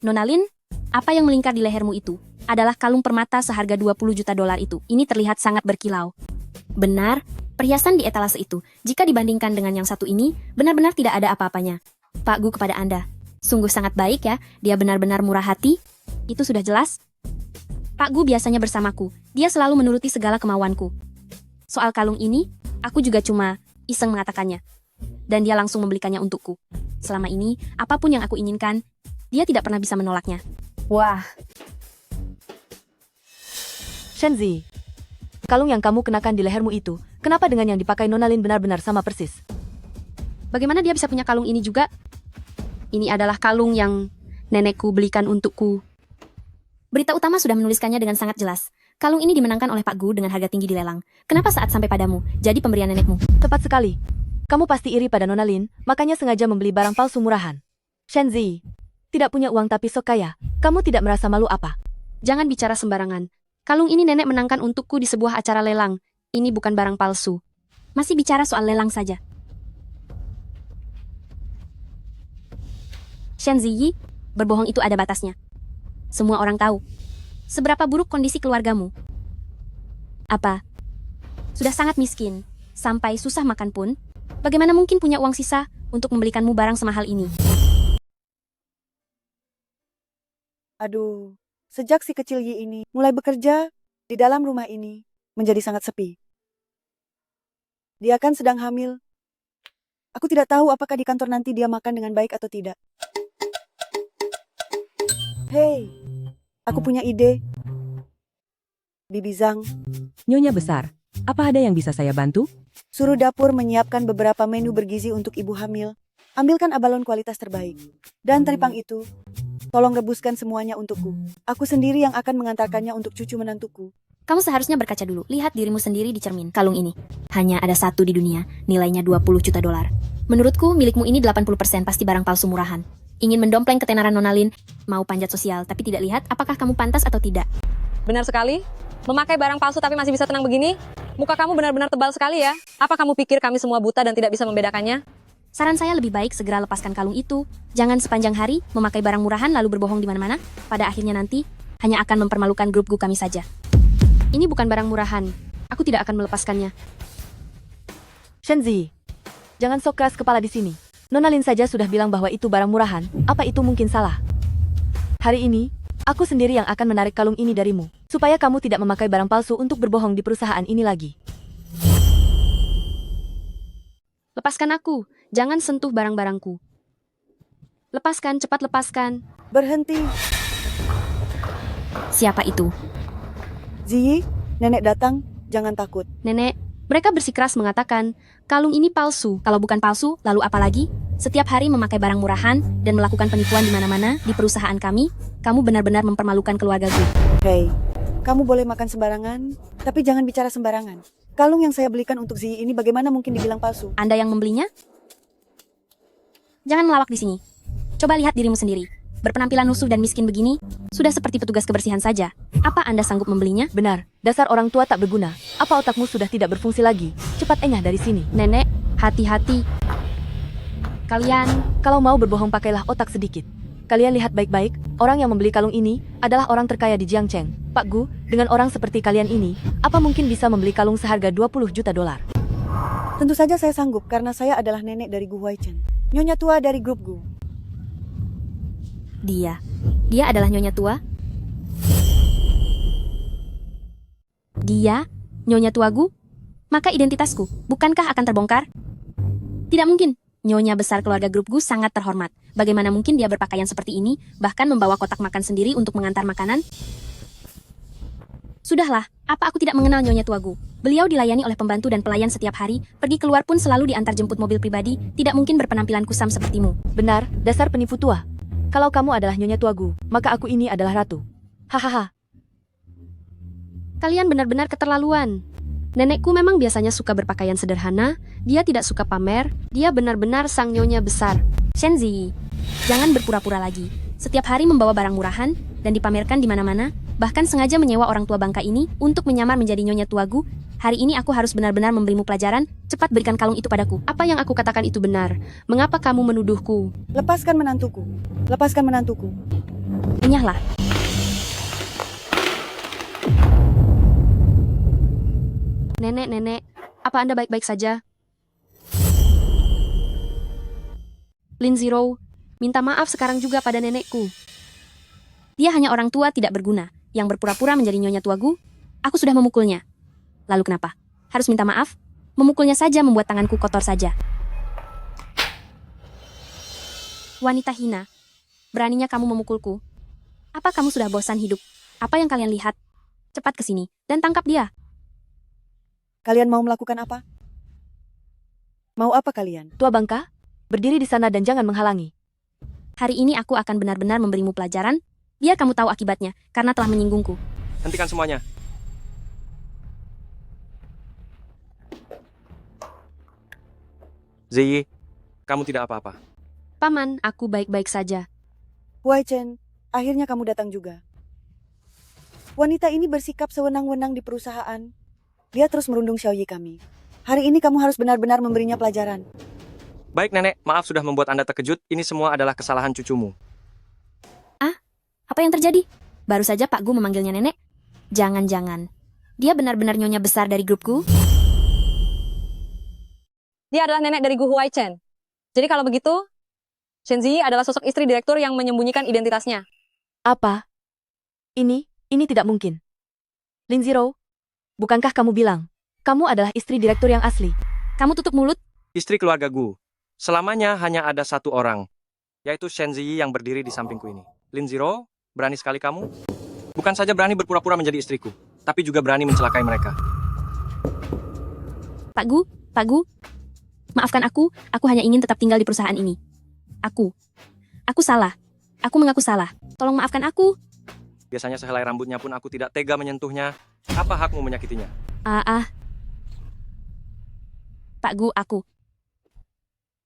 Nona Lin, apa yang melingkar di lehermu itu adalah kalung permata seharga $20 juta itu. Ini terlihat sangat berkilau. Benar, perhiasan di etalase itu, jika dibandingkan dengan yang satu ini, benar-benar tidak ada apa-apanya. Pak Gu kepada Anda, sungguh sangat baik ya, dia benar-benar murah hati. Itu sudah jelas. Pak Gu biasanya bersamaku, dia selalu menuruti segala kemauanku. Soal kalung ini, aku juga cuma iseng mengatakannya. Dan dia langsung membelikannya untukku. Selama ini, apapun yang aku inginkan, dia tidak pernah bisa menolaknya. Wah. Shenzi, kalung yang kamu kenakan di lehermu itu, kenapa dengan yang dipakai Nona Lin benar-benar sama persis? Bagaimana dia bisa punya kalung ini juga? Ini adalah kalung yang nenekku belikan untukku. Berita utama sudah menuliskannya dengan sangat jelas. Kalung ini dimenangkan oleh Pak Gu dengan harga tinggi di lelang. Kenapa saat sampai padamu, jadi pemberian nenekmu? Tepat sekali. Kamu pasti iri pada Nona Lin, makanya sengaja membeli barang palsu murahan. Shenzi, tidak punya uang tapi sok kaya. Kamu tidak merasa malu apa? Jangan bicara sembarangan. Kalung ini nenek menangkan untukku di sebuah acara lelang. Ini bukan barang palsu. Masih bicara soal lelang saja. Shen Ziyi, berbohong itu ada batasnya. Semua orang tahu. Seberapa buruk kondisi keluargamu? Apa? Sudah sangat miskin, sampai susah makan pun. Bagaimana mungkin punya uang sisa untuk membelikanmu barang semahal ini? Aduh, sejak si kecil Yi ini mulai bekerja di dalam rumah ini menjadi sangat sepi. Dia kan sedang hamil. Aku tidak tahu apakah di kantor nanti dia makan dengan baik atau tidak. Hei, aku punya ide. Bibi Zhang, Nyonya besar, apa ada yang bisa saya bantu? suruh dapur menyiapkan beberapa menu bergizi untuk ibu hamil. Ambilkan abalon kualitas terbaik. Dan teripang itu, tolong rebuskan semuanya untukku. Aku sendiri yang akan mengantarkannya untuk cucu menantuku. Kamu seharusnya berkaca dulu. Lihat dirimu sendiri di cermin. Kalung ini hanya ada satu di dunia, nilainya 20 juta dolar. Menurutku, milikmu ini 80% pasti barang palsu murahan. Ingin mendompleng ketenaran Nona Lin, mau panjat sosial, tapi tidak lihat apakah kamu pantas atau tidak. Benar sekali. Memakai barang palsu tapi masih bisa tenang begini? Muka kamu benar-benar tebal sekali ya. Apa kamu pikir kami semua buta dan tidak bisa membedakannya? Saran saya lebih baik segera lepaskan kalung itu. Jangan sepanjang hari memakai barang murahan lalu berbohong di mana-mana. Pada akhirnya nanti, hanya akan mempermalukan grup kami saja. Ini bukan barang murahan. Aku tidak akan melepaskannya. Shenzi, jangan sok keras kepala di sini. Nona Lin saja sudah bilang bahwa itu barang murahan. Apa itu mungkin salah? Hari ini, aku sendiri yang akan menarik kalung ini darimu, supaya kamu tidak memakai barang palsu untuk berbohong di perusahaan ini lagi. Lepaskan aku. Jangan sentuh barang-barangku. Lepaskan, cepat lepaskan. Berhenti. Siapa itu? Ziyi, nenek datang, jangan takut. Nenek, mereka bersikeras mengatakan, kalung ini palsu. Kalau bukan palsu, lalu apa lagi? Setiap hari memakai barang murahan dan melakukan penipuan di mana-mana di perusahaan kami, kamu benar-benar mempermalukan keluarga gue. Hei, kamu boleh makan sembarangan, tapi jangan bicara sembarangan. Kalung yang saya belikan untuk Ziyi ini bagaimana mungkin dibilang palsu? Anda yang membelinya? Jangan melawak di sini. Coba lihat dirimu sendiri. Berpenampilan lusuh dan miskin begini, sudah seperti petugas kebersihan saja. Apa Anda sanggup membelinya? Benar, dasar orang tua tak berguna. Apa otakmu sudah tidak berfungsi lagi? Cepat enyah dari sini. Nenek, hati-hati. Kalian, kalau mau berbohong pakailah otak sedikit. Kalian lihat baik-baik, orang yang membeli kalung ini adalah orang terkaya di Jiangcheng. Pak Gu, dengan orang seperti kalian ini, apa mungkin bisa membeli kalung seharga 20 juta dolar? Tentu saja saya sanggup karena saya adalah nenek dari Gu Huaichen, nyonya tua dari grup Gu. Dia adalah nyonya tua? Dia, nyonya tua Gu? Maka identitasku, bukankah akan terbongkar? Tidak mungkin. Nyonya besar keluarga grup Gu sangat terhormat. Bagaimana mungkin dia berpakaian seperti ini, bahkan membawa kotak makan sendiri untuk mengantar makanan? Sudahlah, apa aku tidak mengenal Nyonya Tua Gu? Beliau dilayani oleh pembantu dan pelayan setiap hari, pergi keluar pun selalu diantar jemput mobil pribadi, tidak mungkin berpenampilan kusam sepertimu. Benar, dasar penipu tua. Kalau kamu adalah Nyonya Tua Gu, maka aku ini adalah ratu. Hahaha. Kalian benar-benar keterlaluan. Nenekku memang biasanya suka berpakaian sederhana, dia tidak suka pamer, dia benar-benar sang nyonya besar. Shenzi, jangan berpura-pura lagi. Setiap hari membawa barang murahan dan dipamerkan di mana-mana, bahkan sengaja menyewa orang tua bangka ini untuk menyamar menjadi Nyonya Tua Gu. Hari ini aku harus benar-benar memberimu pelajaran, cepat berikan kalung itu padaku. Apa yang aku katakan itu benar? Mengapa kamu menuduhku? Lepaskan menantuku. Lepaskan menantuku. Enyahlah. Nenek, apa Anda baik-baik saja? Lin Zero, minta maaf sekarang juga pada nenekku. Dia hanya orang tua tidak berguna, yang berpura-pura menjadi Nyonya Tua Gu. Aku sudah memukulnya. Lalu kenapa? Harus minta maaf? Memukulnya saja membuat tanganku kotor saja. Wanita hina, beraninya kamu memukulku. Apa kamu sudah bosan hidup? Apa yang kalian lihat? Cepat ke sini dan tangkap dia. Kalian mau melakukan apa? Mau apa kalian? Tua bangka, berdiri di sana dan jangan menghalangi. Hari ini aku akan benar-benar memberimu pelajaran, biar kamu tahu akibatnya, karena telah menyinggungku. Hentikan semuanya. Ziyi, kamu tidak apa-apa. Paman, aku baik-baik saja. Huaichen, akhirnya kamu datang juga. Wanita ini bersikap sewenang-wenang di perusahaan. Dia terus merundung Xiaoyi kami. Hari ini kamu harus benar-benar memberinya pelajaran. Baik nenek, maaf sudah membuat Anda terkejut. Ini semua adalah kesalahan cucumu. Apa yang terjadi? Baru saja Pak Gu memanggilnya nenek. Jangan-jangan. Dia benar-benar nyonya besar dari grup Gu? Dia adalah nenek dari Gu Huaichen. Jadi kalau begitu, Shen Ziyi adalah sosok istri direktur yang menyembunyikan identitasnya. Apa? Ini tidak mungkin. Lin Zero, bukankah kamu bilang, kamu adalah istri direktur yang asli? Kamu tutup mulut. Istri keluarga Gu. Selamanya hanya ada satu orang, yaitu Shen Ziyi yang berdiri di sampingku ini. Lin Zero, berani sekali kamu. Bukan saja berani berpura-pura menjadi istriku, tapi juga berani mencelakai mereka. Pak Gu, maafkan aku hanya ingin tetap tinggal di perusahaan ini. Aku salah. Aku mengaku salah. Tolong maafkan aku. Biasanya sehelai rambutnya pun aku tidak tega menyentuhnya. Apa hakmu menyakitinya? Pak Gu, aku.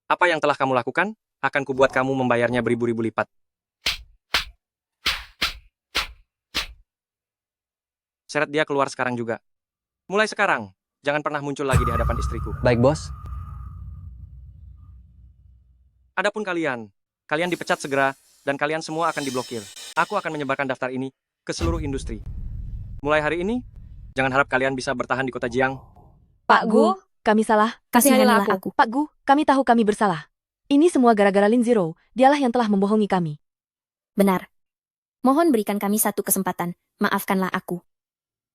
Apa yang telah kamu lakukan, akan kubuat kamu membayarnya beribu-ribu lipat. Seret dia keluar sekarang juga. Mulai sekarang, jangan pernah muncul lagi di hadapan istriku. Baik, bos. Adapun kalian dipecat segera, dan kalian semua akan diblokir. Aku akan menyebarkan daftar ini ke seluruh industri. Mulai hari ini, jangan harap kalian bisa bertahan di kota Jiang. Pak Gu, kami salah. Kasihanilah aku. Pak Gu, kami tahu kami bersalah. Ini semua gara-gara Lin Zero. Dialah yang telah membohongi kami. Benar. Mohon berikan kami satu kesempatan. Maafkanlah aku.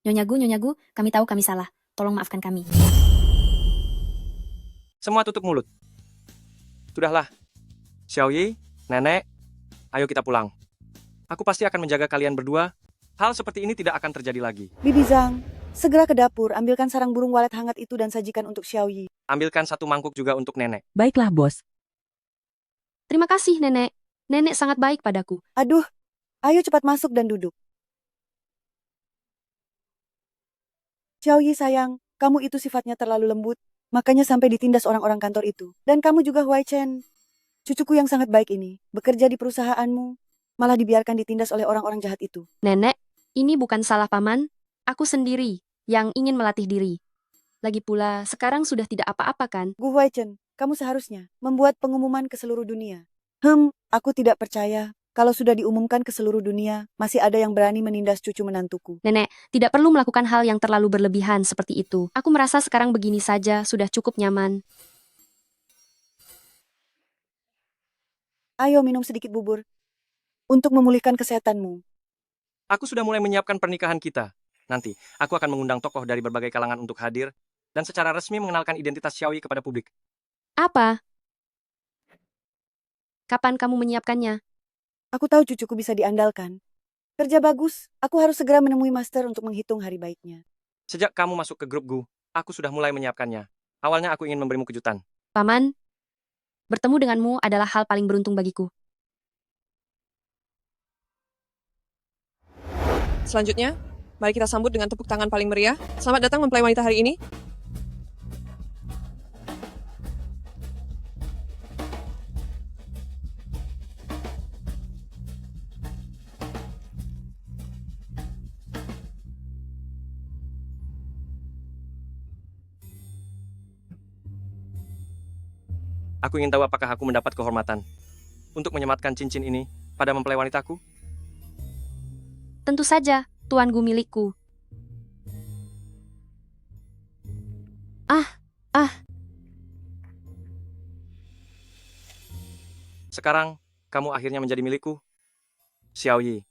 Nyonya Gu, kami tahu kami salah. Tolong maafkan kami. Semua tutup mulut. Sudahlah. Xiaoyi, nenek, ayo kita pulang. Aku pasti akan menjaga kalian berdua. Hal seperti ini tidak akan terjadi lagi. Bibi Zhang, segera ke dapur, ambilkan sarang burung walet hangat itu dan sajikan untuk Xiaoyi. Ambilkan satu mangkuk juga untuk nenek. Baiklah, bos. Terima kasih, Nenek. Nenek sangat baik padaku. Aduh, ayo cepat masuk dan duduk. Xiaoyi sayang, kamu itu sifatnya terlalu lembut, makanya sampai ditindas orang-orang kantor itu. Dan kamu juga Huai Chen, cucuku yang sangat baik ini, bekerja di perusahaanmu, malah dibiarkan ditindas oleh orang-orang jahat itu. Nenek, ini bukan salah paman. Aku sendiri yang ingin melatih diri. Lagi pula, sekarang sudah tidak apa-apa kan? Gu Huai Chen, kamu seharusnya membuat pengumuman ke seluruh dunia. Aku tidak percaya. Kalau sudah diumumkan ke seluruh dunia, masih ada yang berani menindas cucu menantuku. Nenek, tidak perlu melakukan hal yang terlalu berlebihan seperti itu. Aku merasa sekarang begini saja sudah cukup nyaman. Ayo minum sedikit bubur. Untuk memulihkan kesehatanmu. Aku sudah mulai menyiapkan pernikahan kita. Nanti, aku akan mengundang tokoh dari berbagai kalangan untuk hadir, dan secara resmi mengenalkan identitas Xiaoyi kepada publik. Apa? Kapan kamu menyiapkannya? Aku tahu cucuku bisa diandalkan. Kerja bagus, aku harus segera menemui master untuk menghitung hari baiknya. Sejak kamu masuk ke grup Gu, aku sudah mulai menyiapkannya. Awalnya aku ingin memberimu kejutan. Paman, bertemu denganmu adalah hal paling beruntung bagiku. Selanjutnya, mari kita sambut dengan tepuk tangan paling meriah. Selamat datang mempelai wanita hari ini. Aku ingin tahu apakah aku mendapat kehormatan untuk menyematkan cincin ini pada mempelai wanitaku. Tentu saja, Tuan Gu milikku. Sekarang, kamu akhirnya menjadi milikku, Xiaoyi.